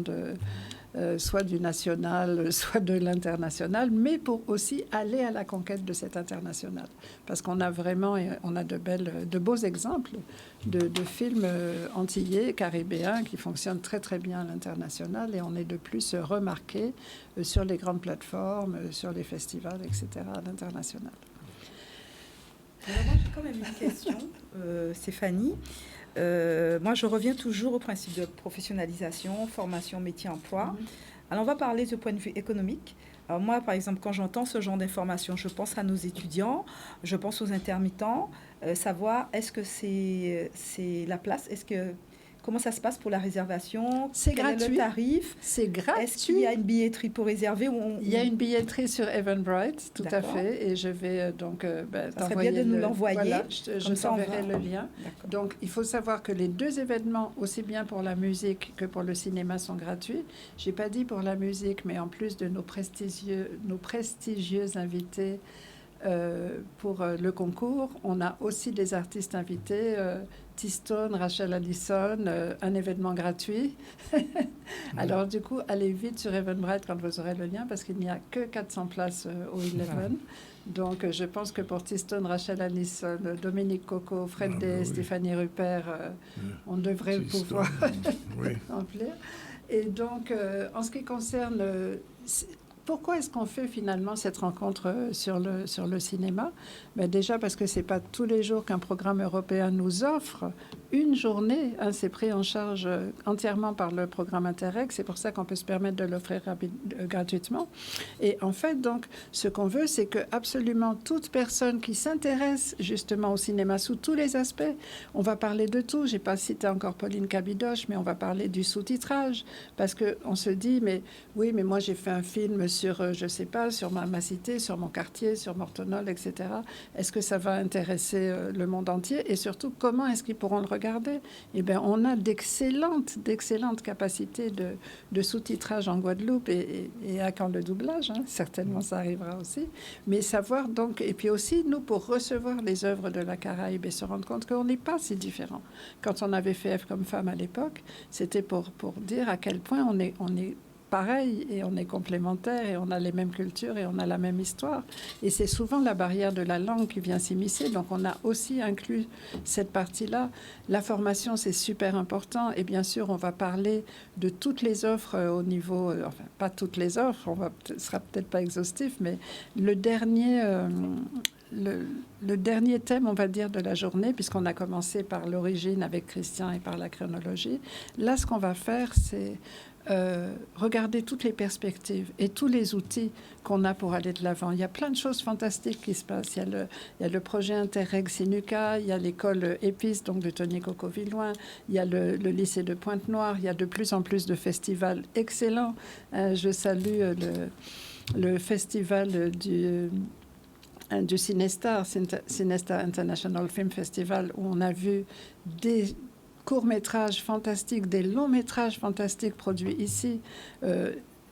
soit du national, soit de l'international, mais pour aussi aller à la conquête de cet international. Parce qu'on a vraiment, on a de beaux exemples de films antillais, caribéens, qui fonctionnent très très bien à l'international, et on est de plus remarqué sur les grandes plateformes, sur les festivals, etc., à l'international. Alors moi, j'ai quand même une question, Stéphanie. Moi, je reviens toujours au principe de professionnalisation, formation, métier, emploi. Alors, on va parler du point de vue économique. Alors, moi, par exemple, quand j'entends ce genre d'informations, je pense à nos étudiants, je pense aux intermittents, savoir est-ce que c'est la place, comment ça se passe pour la réservation? C'est gratuit. Quel est le tarif? C'est gratuit. Est-ce qu'il y a une billetterie pour réserver? Il y a une billetterie sur Eventbrite, tout à fait. Et je vais donc ça serait bien de nous l'envoyer. Voilà, je t'enverrai le lien. Donc, il faut savoir que les deux événements, aussi bien pour la musique que pour le cinéma, sont gratuits. Je n'ai pas dit pour la musique, mais en plus de nos prestigieux invités pour le concours, on a aussi des artistes invités, T-Stone, Rachel Allison, un événement gratuit. Alors du coup, allez vite sur Eventbrite quand vous aurez le lien, parce qu'il n'y a que 400 places au Eleven. Donc je pense que pour T-Stone, Rachel Allison, Dominique Coco, Fred Day, Stéphanie Rupert, on devrait pouvoir remplir. Et donc, en ce qui concerne... Pourquoi est-ce qu'on fait finalement cette rencontre sur le cinéma? Déjà parce que ce n'est pas tous les jours qu'un programme européen nous offre une journée. C'est pris en charge entièrement par le programme Interreg. C'est pour ça qu'on peut se permettre de l'offrir gratuitement. Et en fait, donc, ce qu'on veut, c'est que absolument toute personne qui s'intéresse justement au cinéma sous tous les aspects, on va parler de tout. Je n'ai pas cité encore Pauline Kabidoche, mais on va parler du sous-titrage. Parce qu'on se dit, mais oui, mais moi j'ai fait un film sur, je ne sais pas, sur ma cité, sur mon quartier, sur Mortonol, etc. Est-ce que ça va intéresser le monde entier? Et surtout, comment est-ce qu'ils pourront le regarder? Eh bien, on a d'excellentes capacités de sous-titrage en Guadeloupe et à quand le doublage, certainement ça arrivera aussi. Mais savoir donc, et puis aussi, nous, pour recevoir les œuvres de la Caraïbe et se rendre compte qu'on n'est pas si différents. Quand on avait fait F comme femme à l'époque, c'était pour dire à quel point on est pareil et on est complémentaires et on a les mêmes cultures et on a la même histoire. Et c'est souvent la barrière de la langue qui vient s'immiscer. Donc, on a aussi inclus cette partie-là. La formation, c'est super important. Et bien sûr, on va parler de toutes les offres au niveau... enfin, pas toutes les offres, ce sera peut-être pas exhaustif, mais le dernier thème, on va dire, de la journée, puisqu'on a commencé par l'origine avec Christian et par la chronologie. Là, ce qu'on va faire, c'est... regarder toutes les perspectives et tous les outils qu'on a pour aller de l'avant. Il y a plein de choses fantastiques qui se passent. Il y a le projet Interreg Sinuca, il y a l'école EPIS, donc de Tony Coco-Villoin, il y a le lycée de Pointe-Noire, il y a de plus en plus de festivals excellents. Je salue le festival du Cinestar International Film Festival, où on a vu des courts-métrages fantastiques, des longs-métrages fantastiques produits ici,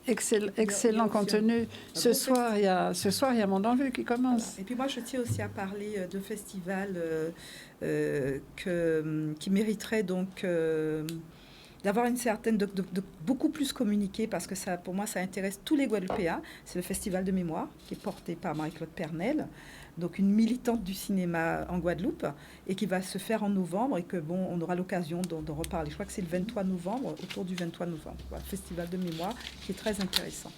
excellent contenu. Ce soir, il y a Monde en Vue qui commence. Voilà. Et puis moi, je tiens aussi à parler de festivals qui mériteraient donc d'avoir une certaine... de beaucoup plus communiquer, parce que ça, pour moi, ça intéresse tous les Guadeloupéens. C'est le Festival de mémoire qui est porté par Marie-Claude Pernel, donc une militante du cinéma en Guadeloupe, et qui va se faire en novembre, et que bon, on aura l'occasion d'en reparler. Je crois que c'est le 23 novembre, autour du 23 novembre. Voilà, Festival de mémoire qui est très intéressant.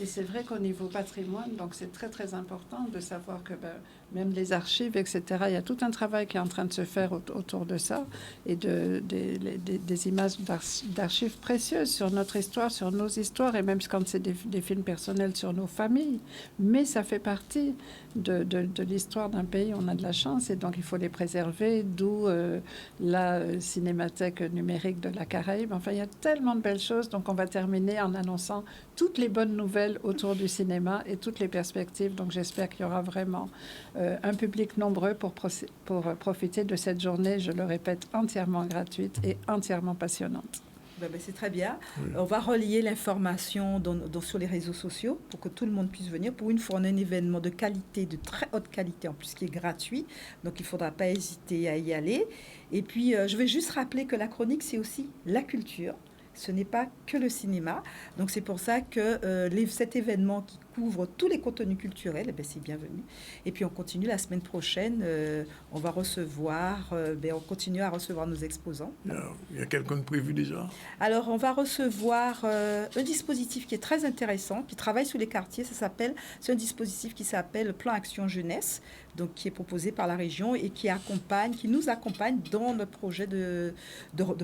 Et c'est vrai qu'au niveau patrimoine, donc c'est très très important de savoir que même les archives, etc., il y a tout un travail qui est en train de se faire autour de ça et des images d'archives précieuses sur notre histoire, sur nos histoires, et même quand c'est des films personnels sur nos familles. Mais ça fait partie de l'histoire d'un pays. On a de la chance et donc il faut les préserver, d'où la cinémathèque numérique de la Caraïbe. Enfin, il y a tellement de belles choses. Donc on va terminer en annonçant toutes les bonnes nouvelles autour du cinéma et toutes les perspectives. Donc j'espère qu'il y aura vraiment un public nombreux pour profiter de cette journée, je le répète, entièrement gratuite et entièrement passionnante. C'est très bien. Oui. On va relier l'information sur les réseaux sociaux pour que tout le monde puisse venir. Pour une fois, on a un événement de qualité, de très haute qualité, en plus qui est gratuit. Donc, il ne faudra pas hésiter à y aller. Et puis, je vais juste rappeler que la chronique, c'est aussi la culture. Ce n'est pas que le cinéma. Donc, c'est pour ça que cet événement qui couvre tous les contenus culturels, c'est bienvenu. Et puis, on continue la semaine prochaine. On va recevoir, on continue à recevoir nos exposants. Il y a quelqu'un de prévu déjà? Alors, on va recevoir un dispositif qui est très intéressant, qui travaille sous les quartiers. C'est un dispositif qui s'appelle Plan Action Jeunesse, donc qui est proposé par la région et qui nous accompagne dans notre projet de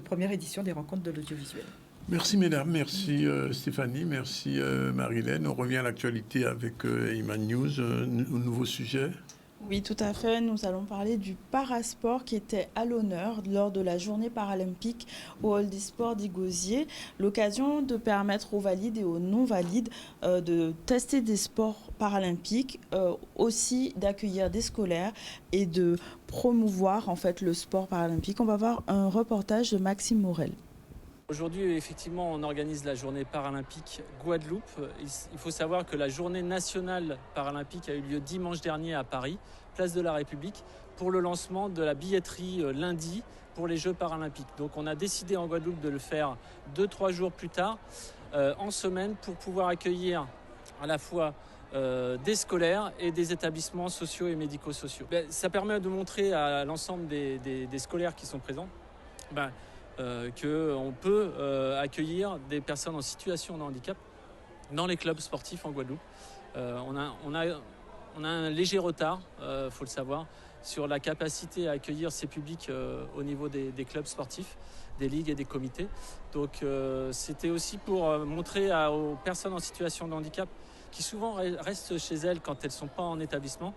première édition des rencontres de l'audiovisuel. Merci mesdames, merci Stéphanie, merci Marie-Hélène. On revient à l'actualité avec Iman News, un nouveau sujet. Oui, tout à fait. Nous allons parler du parasport qui était à l'honneur lors de la journée paralympique au hall des sports d'Igosier. L'occasion de permettre aux valides et aux non-valides de tester des sports paralympiques, aussi d'accueillir des scolaires et de promouvoir en fait le sport paralympique. On va voir un reportage de Maxime Morel. Aujourd'hui, effectivement, on organise la journée paralympique Guadeloupe. Il faut savoir que la journée nationale paralympique a eu lieu dimanche dernier à Paris, place de la République, pour le lancement de la billetterie lundi pour les Jeux paralympiques. Donc on a décidé en Guadeloupe de le faire 2-3 jours plus tard, en semaine, pour pouvoir accueillir à la fois des scolaires et des établissements sociaux et médico-sociaux. Ça permet de montrer à l'ensemble des scolaires qui sont présents qu'on peut accueillir des personnes en situation de handicap dans les clubs sportifs en Guadeloupe. On a un léger retard, faut le savoir, sur la capacité à accueillir ces publics au niveau des clubs sportifs, des ligues et des comités. Donc c'était aussi pour montrer aux personnes en situation de handicap qui souvent restent chez elles quand elles ne sont pas en établissement,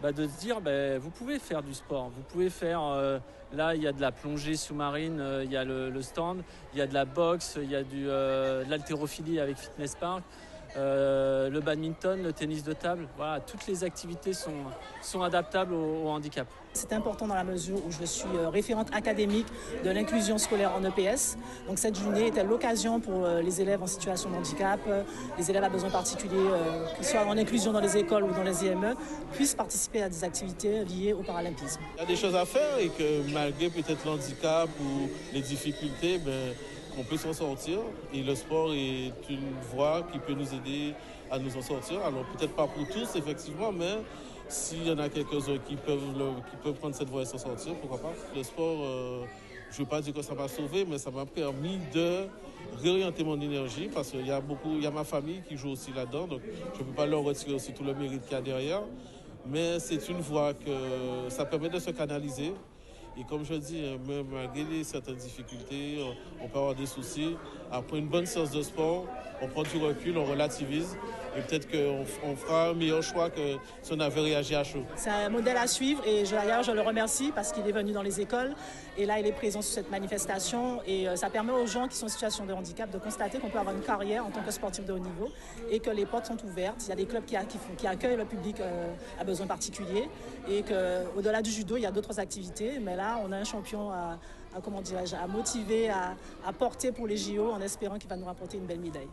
de se dire vous pouvez faire du sport, vous pouvez faire là il y a de la plongée sous-marine, il y a le stand, il y a de la boxe, il y a de l'haltérophilie avec Fitness Park, le badminton, le tennis de table, voilà, toutes les activités sont adaptables au handicap. C'est important dans la mesure où je suis référente académique de l'inclusion scolaire en EPS. Donc cette journée était l'occasion pour les élèves en situation de handicap, les élèves à besoins particuliers, qu'ils soient en inclusion dans les écoles ou dans les IME, puissent participer à des activités liées au paralympisme. Il y a des choses à faire et que malgré peut-être l'handicap ou les difficultés, on peut s'en sortir. Et le sport est une voie qui peut nous aider à nous en sortir. Alors peut-être pas pour tous, effectivement, mais s'il y en a quelques-uns qui peuvent prendre cette voie et s'en sortir, pourquoi pas. Le sport, je ne veux pas dire que ça m'a sauvé, mais ça m'a permis de réorienter mon énergie parce qu'il y a ma famille qui joue aussi là-dedans, donc je ne peux pas leur retirer aussi tout le mérite qu'il y a derrière. Mais c'est une voie que ça permet de se canaliser. Et comme je dis, même malgré certaines difficultés, on peut avoir des soucis. Après une bonne séance de sport, on prend du recul, on relativise. Et peut-être qu'on fera un meilleur choix que si on avait réagi à chaud. C'est un modèle à suivre et d'ailleurs je le remercie parce qu'il est venu dans les écoles et là il est présent sur cette manifestation et ça permet aux gens qui sont en situation de handicap de constater qu'on peut avoir une carrière en tant que sportif de haut niveau et que les portes sont ouvertes. Il y a des clubs qui accueillent le public à besoins particuliers et qu'au-delà du judo il y a d'autres activités, mais là on a un champion à motiver, à porter pour les JO en espérant qu'il va nous rapporter une belle médaille.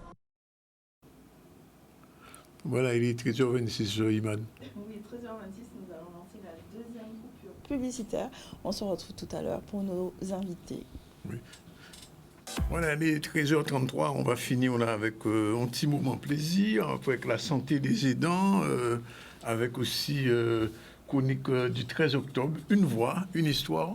Voilà, il est 13h26, Iman. Oui, 13h26, nous allons lancer la deuxième coupure publicitaire. On se retrouve tout à l'heure pour nos invités. Oui. Voilà, il est 13h33, on va finir là avec un petit moment plaisir, avec la santé des aidants, avec aussi chronique du 13 octobre, une voix, une histoire.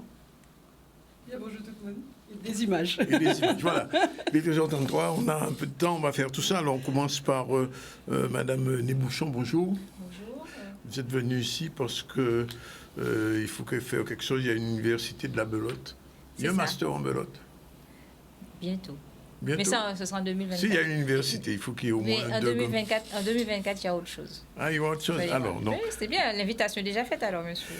Bien, bonjour tout le monde. Des images. Et des images, voilà. Il est 2h33, on a un peu de temps, on va faire tout ça. Alors on commence par Madame Nébouchon, bonjour. Bonjour. Vous êtes venue ici parce que il faut faire quelque chose. Il y a une université de la Belote. Il y a un master en Belote. Bientôt. Bientôt. Mais ça, ce sera en 2024. S'il y a une université, il faut qu'il y ait au moins en 2024, il y a autre chose. Ah, il y a autre chose. Alors, non. Oui, c'est bien. L'invitation est déjà faite, alors, monsieur.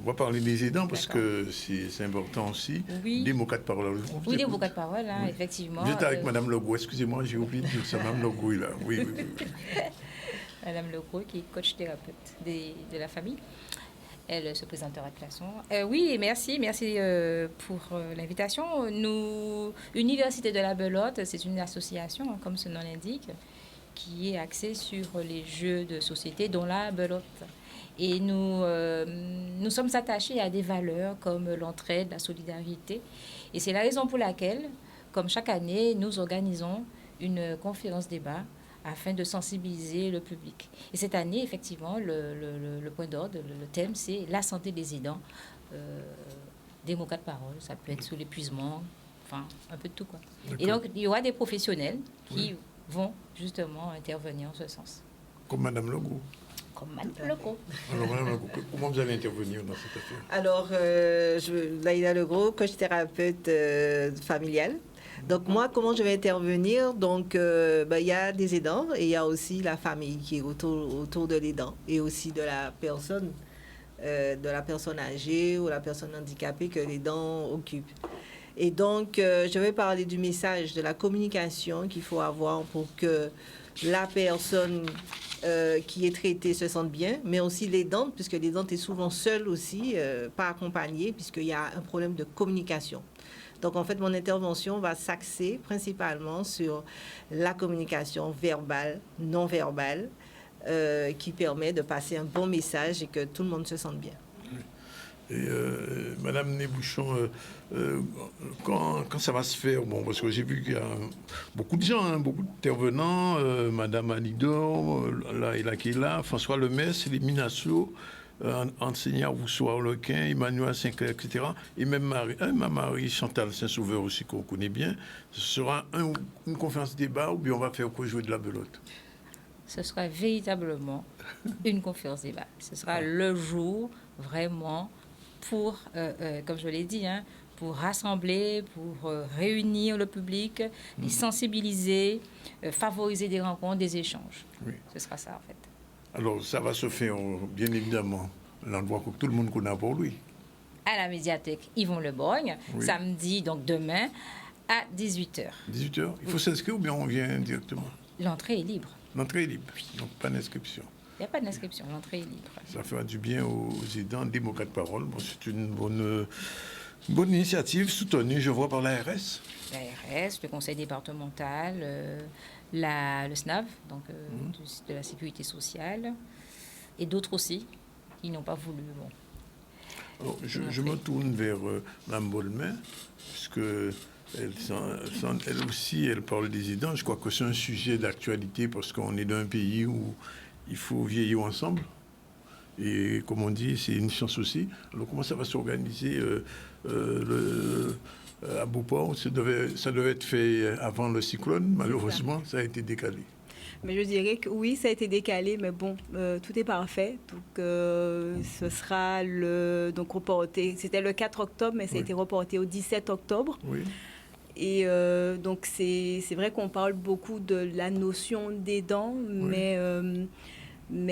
On va parler des aidants parce que c'est important aussi. Oui. Des mots de parole. Oui, des mots de parole, hein, effectivement. Vous êtes avec Madame Legault. Excusez-moi, j'ai oublié de dire ça. Madame Legault est là. Oui. Madame Legault, qui est coach thérapeute de la famille. Elle se présentera à Classon. Oui, merci pour l'invitation. Université de la Belote, c'est une association, comme son nom l'indique, qui est axée sur les jeux de société, dont la Belote. Et nous sommes attachés à des valeurs comme l'entraide, la solidarité. Et c'est la raison pour laquelle, comme chaque année, nous organisons une conférence débat afin de sensibiliser le public. Et cette année, effectivement, le point d'ordre, le thème, c'est la santé des aidants. Des mots de parole, ça peut être sur l'épuisement, enfin, un peu de tout, quoi. Et donc, il y aura des professionnels qui vont justement intervenir en ce sens. Comme Madame Legault. Comme Madame Legault. Alors, Madame Legault, comment vous allez intervenir dans cette affaire? Alors, Laïla Legault, coach thérapeute familial. Donc moi, comment je vais intervenir? Donc, il y a des aidants et il y a aussi la famille qui est autour de l'aidant et aussi de la personne âgée ou la personne handicapée que l'aidant occupe. Et donc, je vais parler du message, de la communication qu'il faut avoir pour que la personne qui est traitée se sente bien, mais aussi l'aidante, puisque l'aidante est souvent seule aussi, pas accompagnée, puisqu'il y a un problème de communication. Donc, en fait, mon intervention va s'axer principalement sur la communication verbale, non verbale, qui permet de passer un bon message et que tout le monde se sente bien. Et Madame Nébouchon, quand ça va se faire, bon, parce que j'ai vu qu'il y a beaucoup de gens, beaucoup d'intervenants, Madame Alidor, là qui est là, François Lemesse, les Minasso, enseignant Rousseau Arlequin, Emmanuel Sinclair, etc. Et même ma Marie Chantal Saint-Sauveur aussi, qu'on connaît bien. Ce sera une conférence débat ou bien on va faire quoi, jouer de la belote? Ce sera véritablement une conférence débat. Ce sera le jour vraiment pour, comme je l'ai dit, pour rassembler, pour réunir le public, les sensibiliser, favoriser des rencontres, des échanges. Oui. Ce sera ça, en fait. Alors, ça va se faire, bien évidemment, l'endroit que tout le monde connaît pour lui. À la médiathèque Yvon Le Borgne, samedi, donc demain, à 18h. 18h? Il faut s'inscrire ou bien on vient directement? L'entrée est libre. L'entrée est libre, donc pas d'inscription. Il n'y a pas d'inscription, l'entrée est libre. Ça fera du bien aux aidants, démocrates de parole. Bon, c'est une bonne initiative soutenue, je vois, par l'ARS. L'ARS, le conseil départemental, le SNAV, donc de la sécurité sociale, et d'autres aussi qui n'ont pas voulu. Bon. Alors, je me tourne vers Mme Bolmin, puisque elle aussi, elle parle des aidants. Je crois que c'est un sujet d'actualité parce qu'on est dans un pays où il faut vieillir ensemble. Et comme on dit, c'est une chance aussi. Alors, comment ça va s'organiser à Beauport? Ça devait être fait avant le cyclone. Malheureusement, ça a été décalé. Mais je dirais que oui, ça a été décalé, mais bon, tout est parfait. Donc, ce sera reporté. C'était le 4 octobre, mais ça a été reporté au 17 octobre. Oui. Et donc, c'est vrai qu'on parle beaucoup de la notion d'aidant, mais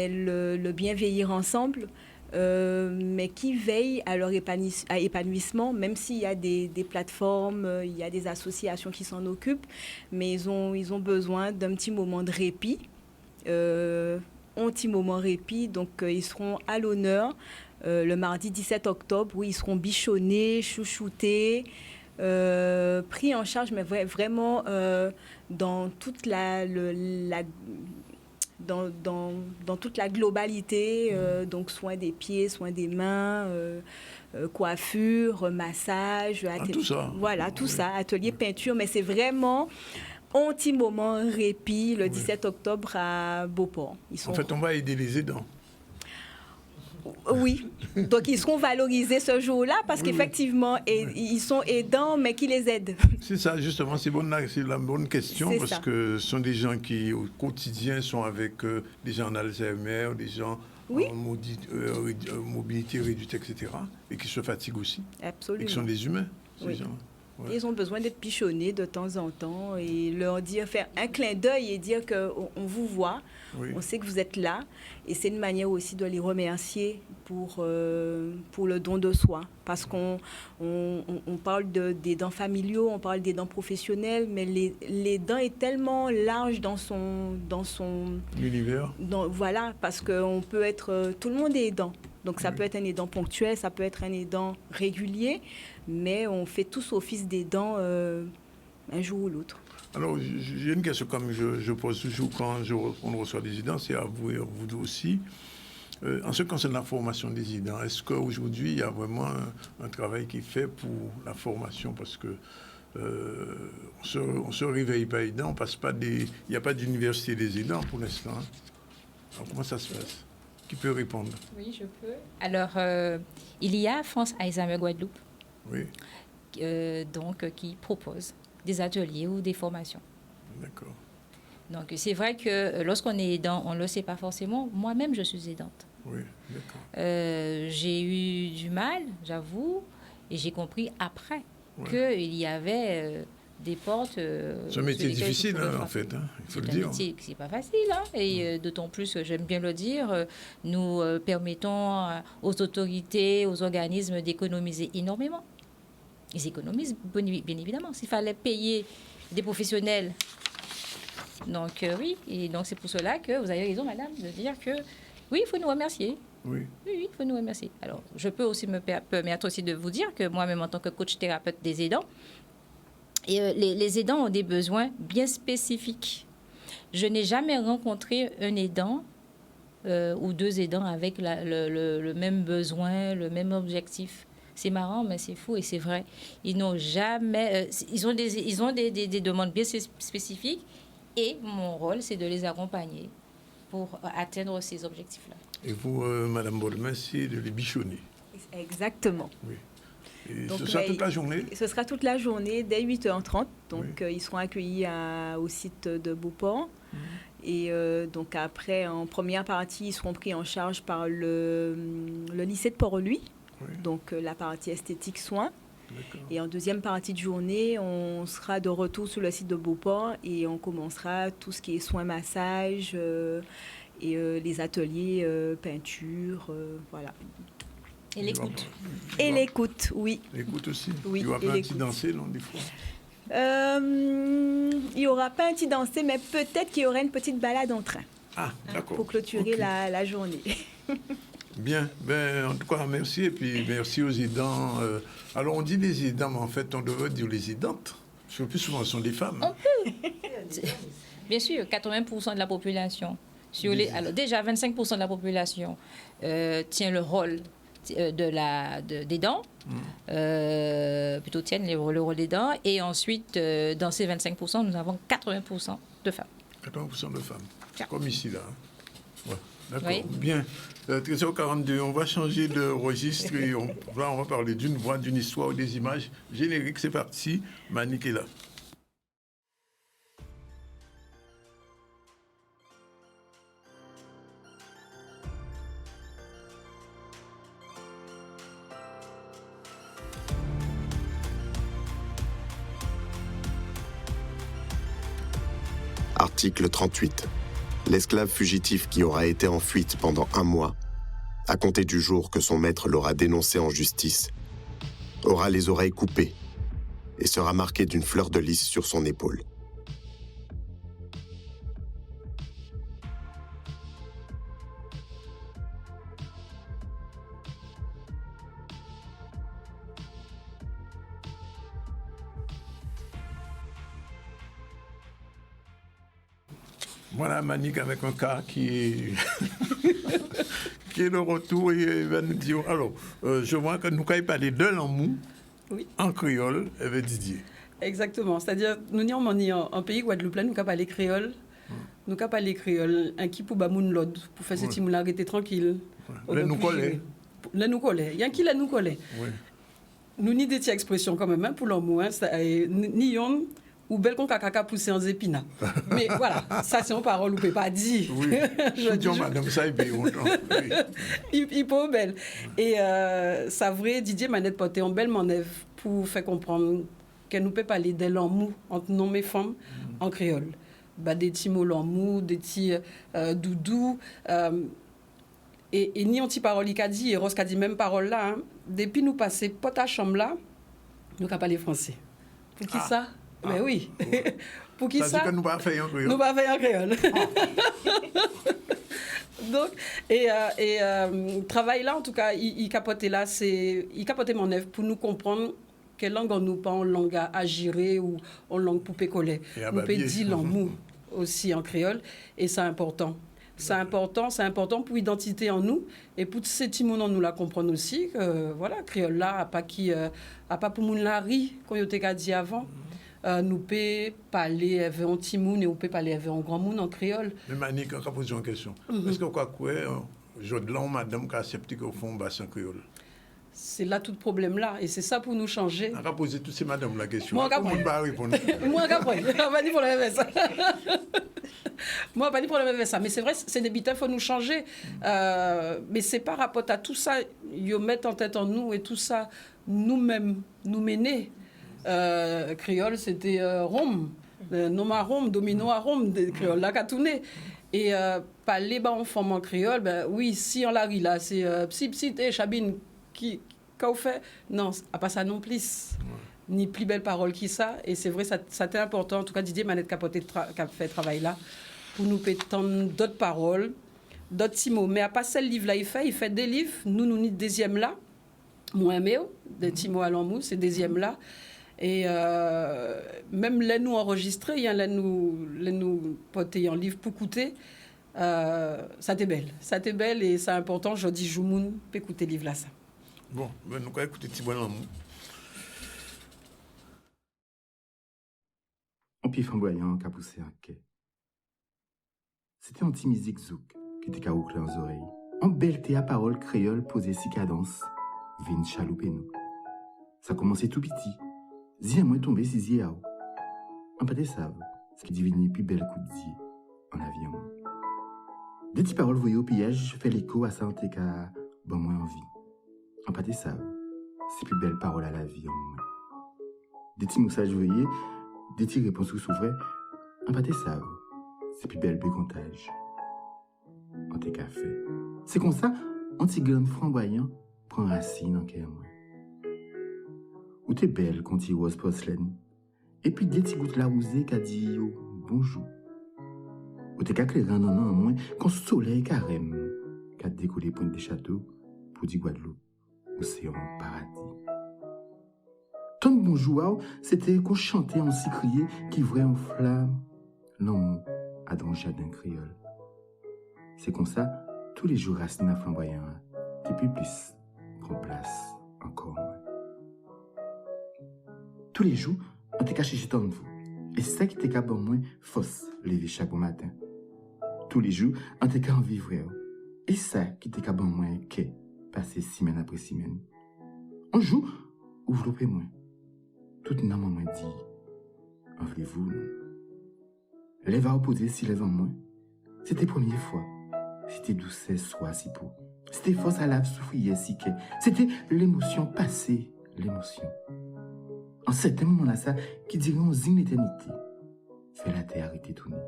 le bien vieillir ensemble, mais qui veille à leur épanouissement, même s'il y a des plateformes, il y a des associations qui s'en occupent, mais ils ont besoin d'un petit moment de répit, donc ils seront à l'honneur le mardi 17 octobre, où ils seront bichonnés, chouchoutés, pris en charge, mais vraiment dans toute dans toute la globalité, donc soins des pieds, soins des mains, coiffure, massage, tout ça. Voilà, tout ça, atelier peinture, mais c'est vraiment un petit moment répit le 17 octobre à Beauport. En fait, on va aider les aidants. Oui, donc ils seront valorisés ce jour-là parce qu'effectivement, ils sont aidants, mais qui les aident. C'est ça, justement, c'est la bonne question parce que ce sont des gens qui, au quotidien, sont avec des gens en Alzheimer, des gens en mobilité réduite, etc., et qui se fatiguent aussi. Absolument. Et qui sont des humains, ces oui. gens. Ouais. Ils ont besoin d'être pichonnés de temps en temps et leur dire, faire un clin d'œil et dire qu'on vous voit, on sait que vous êtes là. Et c'est une manière aussi de les remercier pour le don de soi. Parce qu'on parle des dents familiaux, on parle des dents professionnelles, mais les dents est tellement large dans son univers. Voilà, parce qu'on peut être... tout le monde est aidant. Donc ça peut être un aidant ponctuel, ça peut être un aidant régulier, mais on fait tous office d'aidant un jour ou l'autre. Alors, j'ai une question comme je pose toujours quand on reçoit des aidants, c'est à vous et à vous deux aussi. En ce qui concerne la formation des aidants, est-ce qu'aujourd'hui, il y a vraiment un travail qui est fait pour la formation? Parce que on se réveille pas aidant, il n'y a pas d'université des aidants pour l'instant. Hein. Alors, comment ça se passe? Qui peut répondre? Oui, je peux. Alors, il y a France Alzheimer Guadeloupe, qui propose des ateliers ou des formations. D'accord. Donc, c'est vrai que lorsqu'on est aidant, on ne le sait pas forcément. Moi-même, je suis aidante. Oui, d'accord. J'ai eu du mal, j'avoue, et j'ai compris après qu'il y avait... des portes... c'est un métier difficile, en fait, hein, il faut le dire. C'est un métier qui n'est pas facile, hein, et d'autant plus, j'aime bien le dire, nous permettons aux autorités, aux organismes d'économiser énormément. Ils économisent, bien évidemment. S'il fallait payer des professionnels... Donc, oui, et donc c'est pour cela que vous avez raison, madame, de dire que, oui, il faut nous remercier. Oui, il faut nous remercier. Alors, je peux aussi me permettre aussi de vous dire que moi-même, en tant que coach thérapeute des aidants, et les aidants ont des besoins bien spécifiques. Je n'ai jamais rencontré un aidant ou deux aidants avec le même besoin, le même objectif. C'est marrant, mais c'est fou et c'est vrai. Ils n'ont jamais... ils ont des demandes bien spécifiques et mon rôle, c'est de les accompagner pour atteindre ces objectifs-là. Et vous, Madame Bolmin, c'est de les bichonner. Exactement. Oui. Donc, ce sera toute la journée? Ce sera toute la journée, dès 8h30. Donc, ils seront accueillis au site de Beauport. Et donc, après, en première partie, ils seront pris en charge par le lycée de Port-Louis. Donc, la partie esthétique soins. Et en deuxième partie de journée, on sera de retour sur le site de Beauport et on commencera tout ce qui est soins massage et les ateliers peinture, voilà. Et l'écoute. Et l'écoute, oui. L'écoute aussi. Oui, il n'y aura pas un petit dansé, non, des fois? Il n'y aura pas un petit dansé, mais peut-être qu'il y aura une petite balade en train. Ah, d'accord. Pour clôturer la journée. Bien. Ben, en tout cas, merci. Et puis, merci aux aidants. Alors, on dit les aidants, mais en fait, on devrait dire les aidantes. Parce que le plus souvent, ce sont des femmes. On peut. Bien sûr, 80% de la population. Alors, déjà, 25% de la population tient le rôle des dents, plutôt tiennent le rôle des dents, et ensuite, dans ces 25%, nous avons 80% de femmes. 80% de femmes, comme ici, là. Ouais, d'accord, oui. Bien. 13h42, on va changer de registre et on va parler d'une voix, d'une histoire ou des images. Générique, c'est parti, Manick est là. Article 38. L'esclave fugitif qui aura été en fuite pendant 1 mois, à compter du jour que son maître l'aura dénoncé en justice, aura les oreilles coupées et sera marqué d'une fleur de lys sur son épaule. Voilà Manick avec un cas qui est, qui est de retour et va nous dire. Alors, je vois que nous avons parlé de l'amour en créole avec Didier. Exactement. C'est-à-dire, nous sommes en pays Guadeloupe, nous avons parlé créole. Nous avons parlé créole, un qui pour bamoun l'autre, pour faire ce petit moulin arrêter tranquille. Là, nous collons. Là, nous collons. Il y a qui là nous collons. Oui. Nous ni des expressions quand même, hein, pour l'amour. Hein, ni yon ou bel qu'on caca poussé en épinards. Mais voilà, ça c'est une parole, on ne peut pas dire. Oui, je dis, madame, ça est bien. Il peut belle. Et ça vrai, Didier Manette porté en belle manœuvre pour faire comprendre qu'elle nous peut parler des langues entre nous et femmes en créole. Bah, des petits mots langues, des petits doudou. Et ni un petit parole qui a dit, et Rose qui a dit même parole là, hein, depuis nous passer pas ta chambre là, nous avons parlé français. Pour qui ça? Mais oui. Pour qui ça? Ça dit que nous pas faire en créole. Nous pas faire en créole. Donc, travail là, en tout cas, il capotait là, il capotait mon œuvre pour nous comprendre quelle langue on nous parle, en langue à gérer ou en langue poupée coller. Nous peut dire langue aussi en créole, et c'est important. C'est important pour l'identité en nous et pour ces petits mots nous la comprendre aussi que voilà créole là a pas pour moun la ri qu'on y a dit avant nous peut parler avec un petit moun et on peut parler avec un grand moun en créole. Mais Mani, quand on pose une question, est-ce que quoi Jodelan madame qui accepte qu'on font bassin créole? C'est là tout le problème là et c'est ça pour nous changer. On va poser toutes ces madames la question. Moi on va répondre. Moi on va dire pour le même ça. Moi, pas de problème avec ça. Mais c'est vrai, c'est des bitins, il faut nous changer. Mais c'est par rapport à tout ça, ils mettent en tête en nous et tout ça, nous-mêmes, nous mener. Créole, c'était Rome. Nom à Rome, domino à Rome, créole, là, Katouné. Et parler en forme en créole, ben oui, si on l'arrive là, c'est psi, chabine, qui qu'a fait? Non, pas ça non plus. Ni plus belle parole que ça. Et c'est vrai, ça c'était important. En tout cas, Didier Manette qui a fait travail là. Pour nous pétendre d'autres paroles, d'autres petits mots. Mais à part ce livre-là, il fait des livres. Nous ni deuxième là. Moi, des petits mots à l'emmou, c'est deuxième là. Et même les nous enregistrés, il y a les nous porter en livre pour écouter. Ça t'est belle. Ça t'est belle et c'est important. Je dis, Joumoun, peut écouter le livre là, ça. Bon, nous allons écouter petit bon l'amour. Un pied flamboyant qui a poussé un quai. C'était un petit musique zouk qui était caouclé aux oreilles. En belleté à parole créole posée si cadence, vin chalouper nous. Ça commençait tout petit. Zia moi tombé si zia. Un pâté save, ce qui devenait plus belle coup de zi en avion. Des petites paroles voyées au pillage fait l'écho à santé qu'à bon moins envie. Un pâté save, c'est plus belle parole à la vie en moi. Des petits moussages voyés, des petites réponses qui s'ouvraient, un pâté save. C'est plus belle bécontage. En tes cafés. C'est comme ça, un petit grain flamboyant prend racine en cœur moi. Ou t'es belle quand tu rose porcelaine. Et puis des petits gouttes la rosée qu'a dit yo bonjour. Ou t'es qu'à clairer en moins quand soleil carême qu'a décollé pointe des châteaux pour dire Guadeloupe ou c'est un paradis. Ton bonjour, c'était qu'on chantait en si crié qui vrai en flamme l'amour à dans le jardin créole. C'est comme ça, tous les jours racines flamboyant, depuis plus, prend place encore moins. Tous les jours, on t'est caché chez toi de vous. Et c'est ça qui t'est capable moins fausse, lever chaque bon matin. Tous les jours, on t'est capable vivre. Et ça qui t'est capable moins qu'est passer semaine après semaine. Un jour, ouvre moins. Tout le monde m'a dit, enlevez-vous, non? Lève à opposer si lève en moi. C'était première fois. C'était doucesse soit si peu. C'était force à lave souffrir si que. C'était l'émotion passée, l'émotion. En certain moment là ça, qui dirait en une éternité, fait la terre arrêter tourner.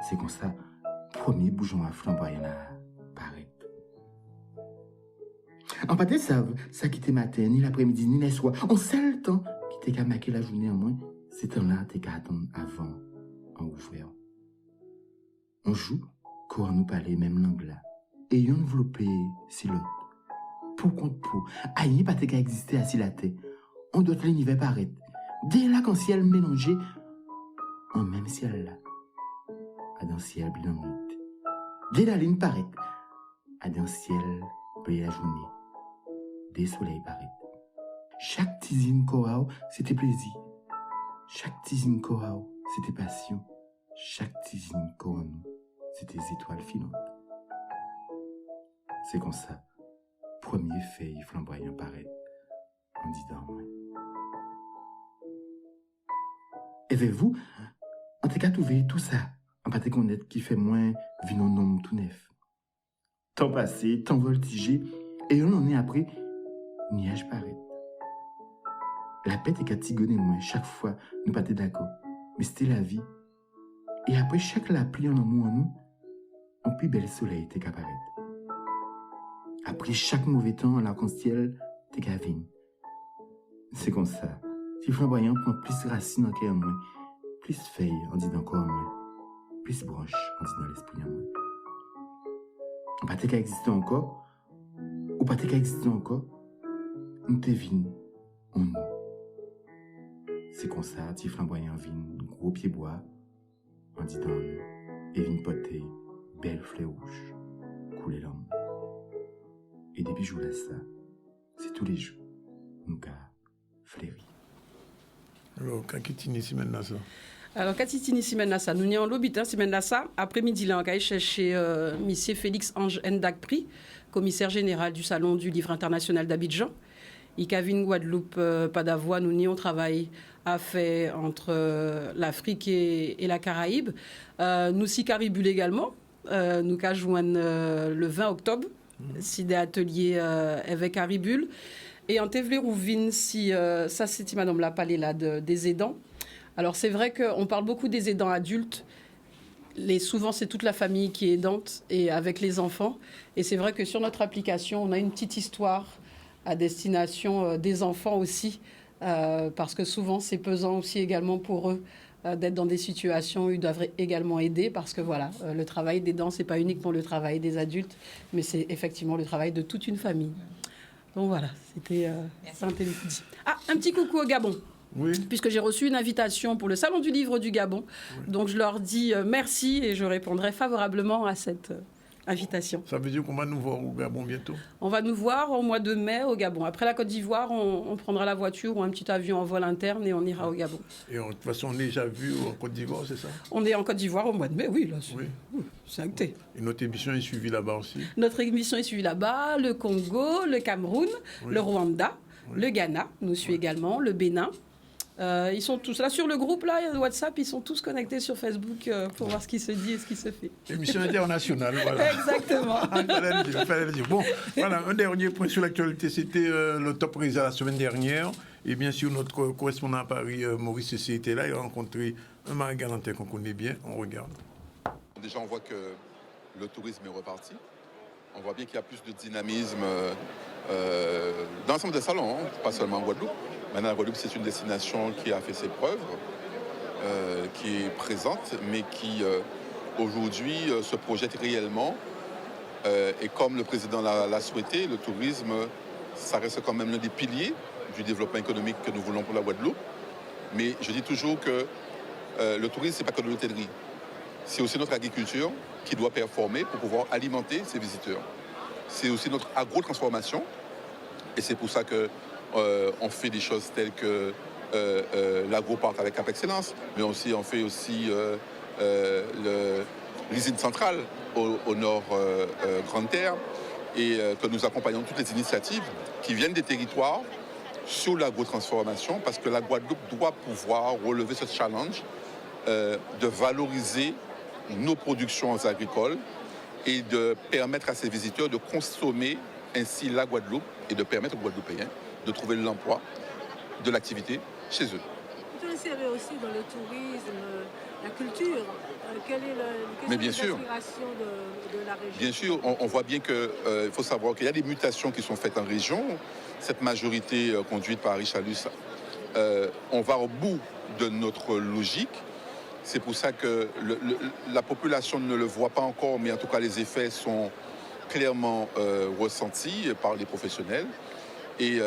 C'est comme ça, premier bougeon à flamboyant là, paraît. En pâté savent, ça qui était matin, ni l'après-midi, ni les soirs, en seul temps qui t'est qu'à marquer la journée en moins. C'est temps-là, t'es qu'à attendre avant, en ouvrant. On joue, quand on nous parlait même langue là. Et on enveloppé si l'autre. Pour contre pour, aïe, pas t'es qu'à exister assis la tête. On doit l'univers paraître. Dès là, quand ciel mélangé, en même ciel là. À dans ciel blanc nuit. Dès la ligne paraît, à dans ciel brille la journée. Dès soleil paraît. Chaque tisine corao, c'était plaisir. Chaque tisine corao, c'était passion. Chaque tisine corao, c'était étoiles filantes. C'est comme ça. Premier fait flamboyant paraît. En disant moi. Et vous, en tout cas, trouvé tout ça, en pas te connaître qui fait moins vino nom tout neuf. Temps passé, temps voltigé, et on en est après, nuage paraît. La pète est catigonnée moins chaque fois, nous pas d'accord, mais c'était la vie. Et après chaque la pluie en amour en nous, on plus bel soleil t'es qu'apparaître. Après chaque mauvais temps, l'arc-en-ciel t'es qu'avine. C'est comme ça. Si flamboyant prend plus racine en cœur moins, plus feuille en dit encore moins, plus branche en dit dans l'esprit en moins. On pas qu'à exister encore, ou pas qu'à exister encore, nous te vine en nous. C'est comme ça, si flamboyant vine, gros pied bois, en dit dans nous, et vine potée, belle fleur rouge, couler l'homme. Et depuis jour là ça, c'est tous les jours, nous gars, fleuris. Alors, quand tu ici maintenant ça? Alors, quand tu ici maintenant ça, nous n'y en l'habitant, c'est maintenant ça. Après-midi, là, on va chercher monsieur Félix Ange Ndak Pri, commissaire général du Salon du Livre International d'Abidjan. Il y a une Guadeloupe, pas d'avoie, nous n'y on travaille à faire entre l'Afrique et la Caraïbe. Nous si Caribule également. Nous qu'à joindre le 20 octobre, si des ateliers avec Caribule. Et en Tevler ou Vin, si ça c'est madame l'a parlé là des aidants. Alors c'est vrai qu'on parle beaucoup des aidants adultes. Souvent c'est toute la famille qui est aidante et avec les enfants. Et c'est vrai que sur notre application, on a une petite histoire à destination des enfants aussi, parce que souvent c'est pesant aussi également pour eux d'être dans des situations où ils doivent également aider, parce que voilà, le travail d'aidant, c'est pas uniquement le travail des adultes, mais c'est effectivement le travail de toute une famille. Donc voilà, c'était Saint-Élie. Ah, un petit coucou au Gabon. Oui. Puisque j'ai reçu une invitation pour le Salon du Livre du Gabon. Oui. Donc je leur dis merci et je répondrai favorablement à cette invitation. Ça veut dire qu'on va nous voir au Gabon bientôt? On va nous voir au mois de mai au Gabon. Après la Côte d'Ivoire, on prendra la voiture ou un petit avion en vol interne et on ira au Gabon. Et de toute façon, on est déjà vu en Côte d'Ivoire, c'est ça? On est en Côte d'Ivoire au mois de mai, oui. Là, c'est acté. Et notre émission est suivie là-bas aussi? Notre émission est suivie là-bas, le Congo, le Cameroun, le Rwanda, le Ghana, nous suit également, le Bénin. Ils sont tous là sur le groupe là, WhatsApp, ils sont tous connectés sur Facebook pour voir ce qui se dit et ce qui se fait. Émission internationale, voilà. Exactement. Fallait le dire. Bon, voilà, un dernier point sur l'actualité, c'était le top résa la semaine dernière. Et bien sûr, notre correspondant à Paris, Maurice Cessé, était là. Il a rencontré un Marie-Galantais qu'on connaît bien. On regarde. Déjà, on voit que le tourisme est reparti. On voit bien qu'il y a plus de dynamisme dans l'ensemble des salons, hein, pas seulement en Guadeloupe. Maintenant, la Guadeloupe, c'est une destination qui a fait ses preuves, qui est présente, mais qui, aujourd'hui, se projette réellement. Et comme le président l'a souhaité, le tourisme, ça reste quand même l'un des piliers du développement économique que nous voulons pour la Guadeloupe. Mais je dis toujours que le tourisme, ce n'est pas que de l'hôtellerie. C'est aussi notre agriculture qui doit performer pour pouvoir alimenter ses visiteurs. C'est aussi notre agro-transformation. Et c'est pour ça que on fait des choses telles que l'agro-parc avec Cap Excellence, mais aussi on fait aussi l'usine centrale au nord Grande Terre, et que nous accompagnons toutes les initiatives qui viennent des territoires sur l'agro-transformation, parce que la Guadeloupe doit pouvoir relever ce challenge de valoriser nos productions agricoles et de permettre à ses visiteurs de consommer ainsi la Guadeloupe et de permettre aux Guadeloupéens de trouver de l'emploi, de l'activité chez eux. Vous insérez aussi dans le tourisme, la culture. Quelle est l'inspiration de la région? Bien sûr, on voit bien qu'il faut savoir qu'il y a des mutations qui sont faites en région. Cette majorité conduite par Richalus, on va au bout de notre logique. C'est pour ça que la population ne le voit pas encore, mais en tout cas les effets sont clairement ressentis par les professionnels. Et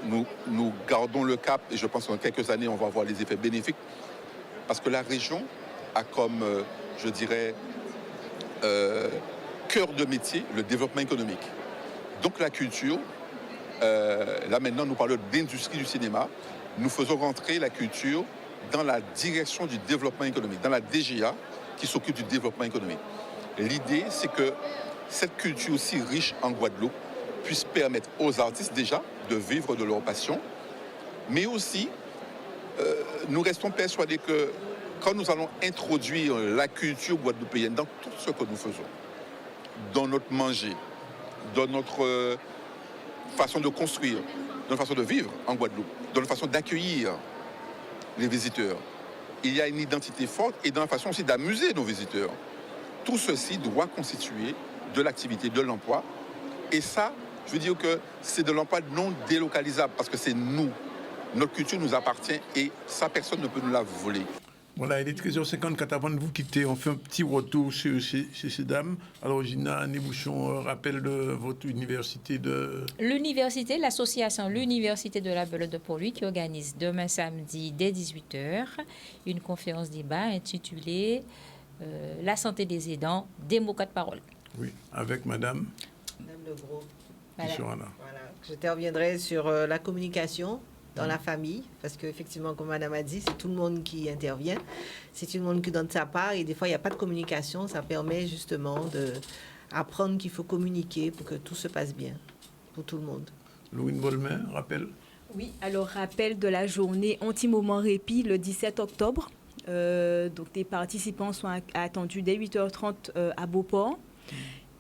nous gardons le cap, et je pense qu'en quelques années, on va voir les effets bénéfiques, parce que la région a comme, je dirais, cœur de métier le développement économique. Donc la culture, là maintenant nous parlons d'industrie du cinéma, nous faisons rentrer la culture dans la direction du développement économique, dans la DGA qui s'occupe du développement économique. L'idée, c'est que cette culture aussi riche en Guadeloupe puisse permettre aux artistes déjà de vivre de leur passion, mais aussi nous restons persuadés que quand nous allons introduire la culture guadeloupéenne dans tout ce que nous faisons, dans notre manger, dans notre façon de construire, dans notre façon de vivre en Guadeloupe, dans notre façon d'accueillir les visiteurs, il y a une identité forte et dans la façon aussi d'amuser nos visiteurs. Tout ceci doit constituer de l'activité, de l'emploi. Et ça, je veux dire que c'est de l'emploi non délocalisable parce que c'est nous. Notre culture nous appartient et ça, personne ne peut nous la voler. Voilà, il est 13h54. Avant de vous quitter, on fait un petit retour chez ces dames. Alors, Gina Nébouchon, rappel de votre université de... L'université, l'association L'Université de la Belote de Port-Louis qui organise demain samedi dès 18h une conférence débat intitulée La santé des aidants, des mots, 4 paroles. Oui, avec Madame Legros. Voilà. J'interviendrai sur la communication dans la famille, parce qu'effectivement, comme Madame a dit, c'est tout le monde qui intervient, c'est tout le monde qui donne sa part, et des fois, il n'y a pas de communication, ça permet justement d'apprendre qu'il faut communiquer pour que tout se passe bien, pour tout le monde. Louine Bolmer, rappel. Oui, alors rappel de la journée anti-moment répit le 17 octobre. Donc, les participants sont attendus dès 8h30 à Beauport.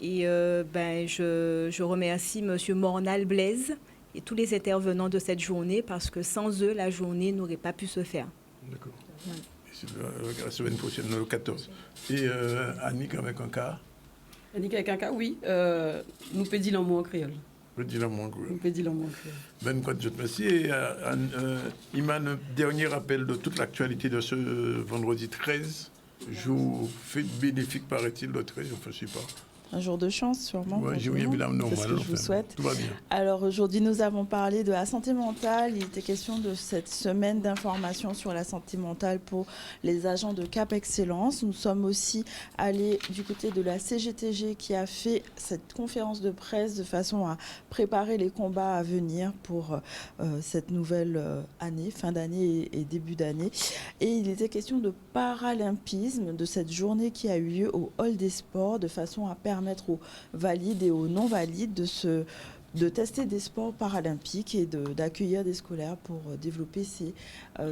Et je remercie M. Mornal Blaise et tous les intervenants de cette journée parce que sans eux, la journée n'aurait pas pu se faire. D'accord. Voilà. La semaine prochaine, le 14. Et Annick avec un cas. Annick avec un cas, oui. Nous pédilons en créole. Nous pédilons en créole. Nous pédilons en créole. Ben, quoi de je te remercie. Et Iman, un dernier rappel de toute l'actualité de ce vendredi 13, jour fait bénéfique, paraît-il, le 13, enfin, je ne sais pas. Un jour de chance, sûrement. Oui, j'ai bien normal. C'est ce que je vous souhaite. Tout va bien. Alors aujourd'hui, nous avons parlé de la santé mentale. Il était question de cette semaine d'information sur la santé mentale pour les agents de Cap Excellence. Nous sommes aussi allés du côté de la CGTG qui a fait cette conférence de presse de façon à préparer les combats à venir pour cette nouvelle année, fin d'année et début d'année. Et il était question de paralympisme, de cette journée qui a eu lieu au Hall des Sports de façon à permettre aux valides et aux non-valides de tester des sports paralympiques et d'accueillir des scolaires pour développer ces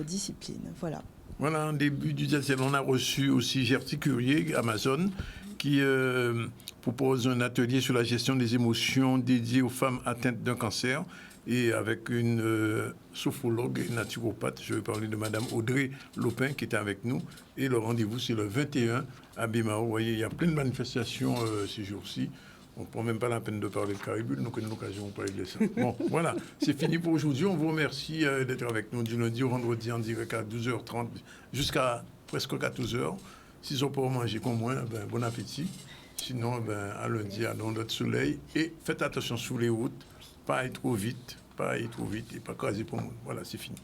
disciplines. Voilà. Voilà, en début du ZCL, on a reçu aussi Gertie Curier, Amazon, qui propose un atelier sur la gestion des émotions dédié aux femmes atteintes d'un cancer. Et avec une sophrologue et naturopathe, je vais parler de Madame Audrey Lopin qui était avec nous. Et le rendez-vous, c'est le 21 à Bimao. Vous voyez, il y a plein de manifestations ces jours-ci. On ne prend même pas la peine de parler de Caribou, donc on a une occasion de parler de ça. Bon, voilà, c'est fini pour aujourd'hui. On vous remercie d'être avec nous du lundi au vendredi en direct à 12h30 jusqu'à presque 14h. Si on peut manger comme moi, bon appétit. Sinon, à lundi, à l'onde de soleil. Et faites attention sur les routes. Pas aller trop vite et pas craser pour moi. Voilà, c'est fini.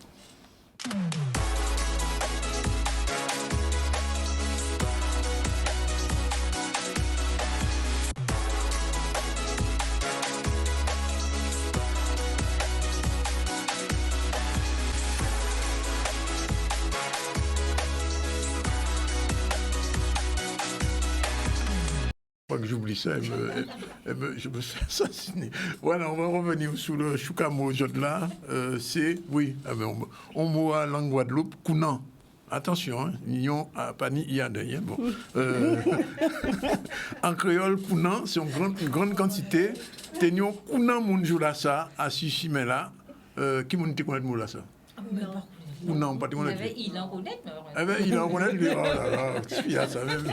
Que j'oublie ça, je me fais assassiner. Voilà, on va revenir sur le choukamo là. C'est, oui, on mot à langue Guadeloupe, Kounan. Attention, Nyon a pas ni Iadé. Bon. En créole, Kounan, c'est une grande quantité. Tenons Kounan Mounjoula ça, à Chichimela. Qui moun te connaît Moula ça? Ou non, pas de mon avis. Il en connaît, il en connaît, lui. Oh là là, il y a ça même.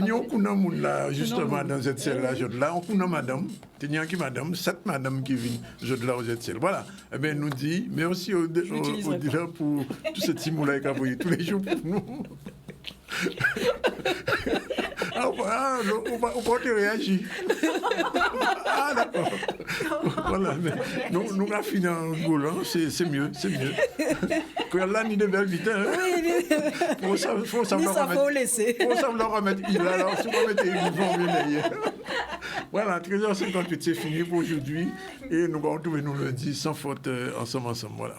Nous, on a justement dans cette salle-là, on a madame, madame, 7 madame qui viennent là dans cette salle. Voilà. Nous dit merci au déjà pour tout ce petit moulin qu'il a envoyé tous les jours pour nous. On va te réagir. Ah, d'accord. Voilà, mais nous raffinons en goal, c'est mieux. Quand là, ni de belle vite, faut savoir remettre. Il a alors, si on mettait une formule. Voilà, 13h58, c'est fini pour aujourd'hui. Et nous allons retrouver nous lundi sans faute ensemble. Voilà.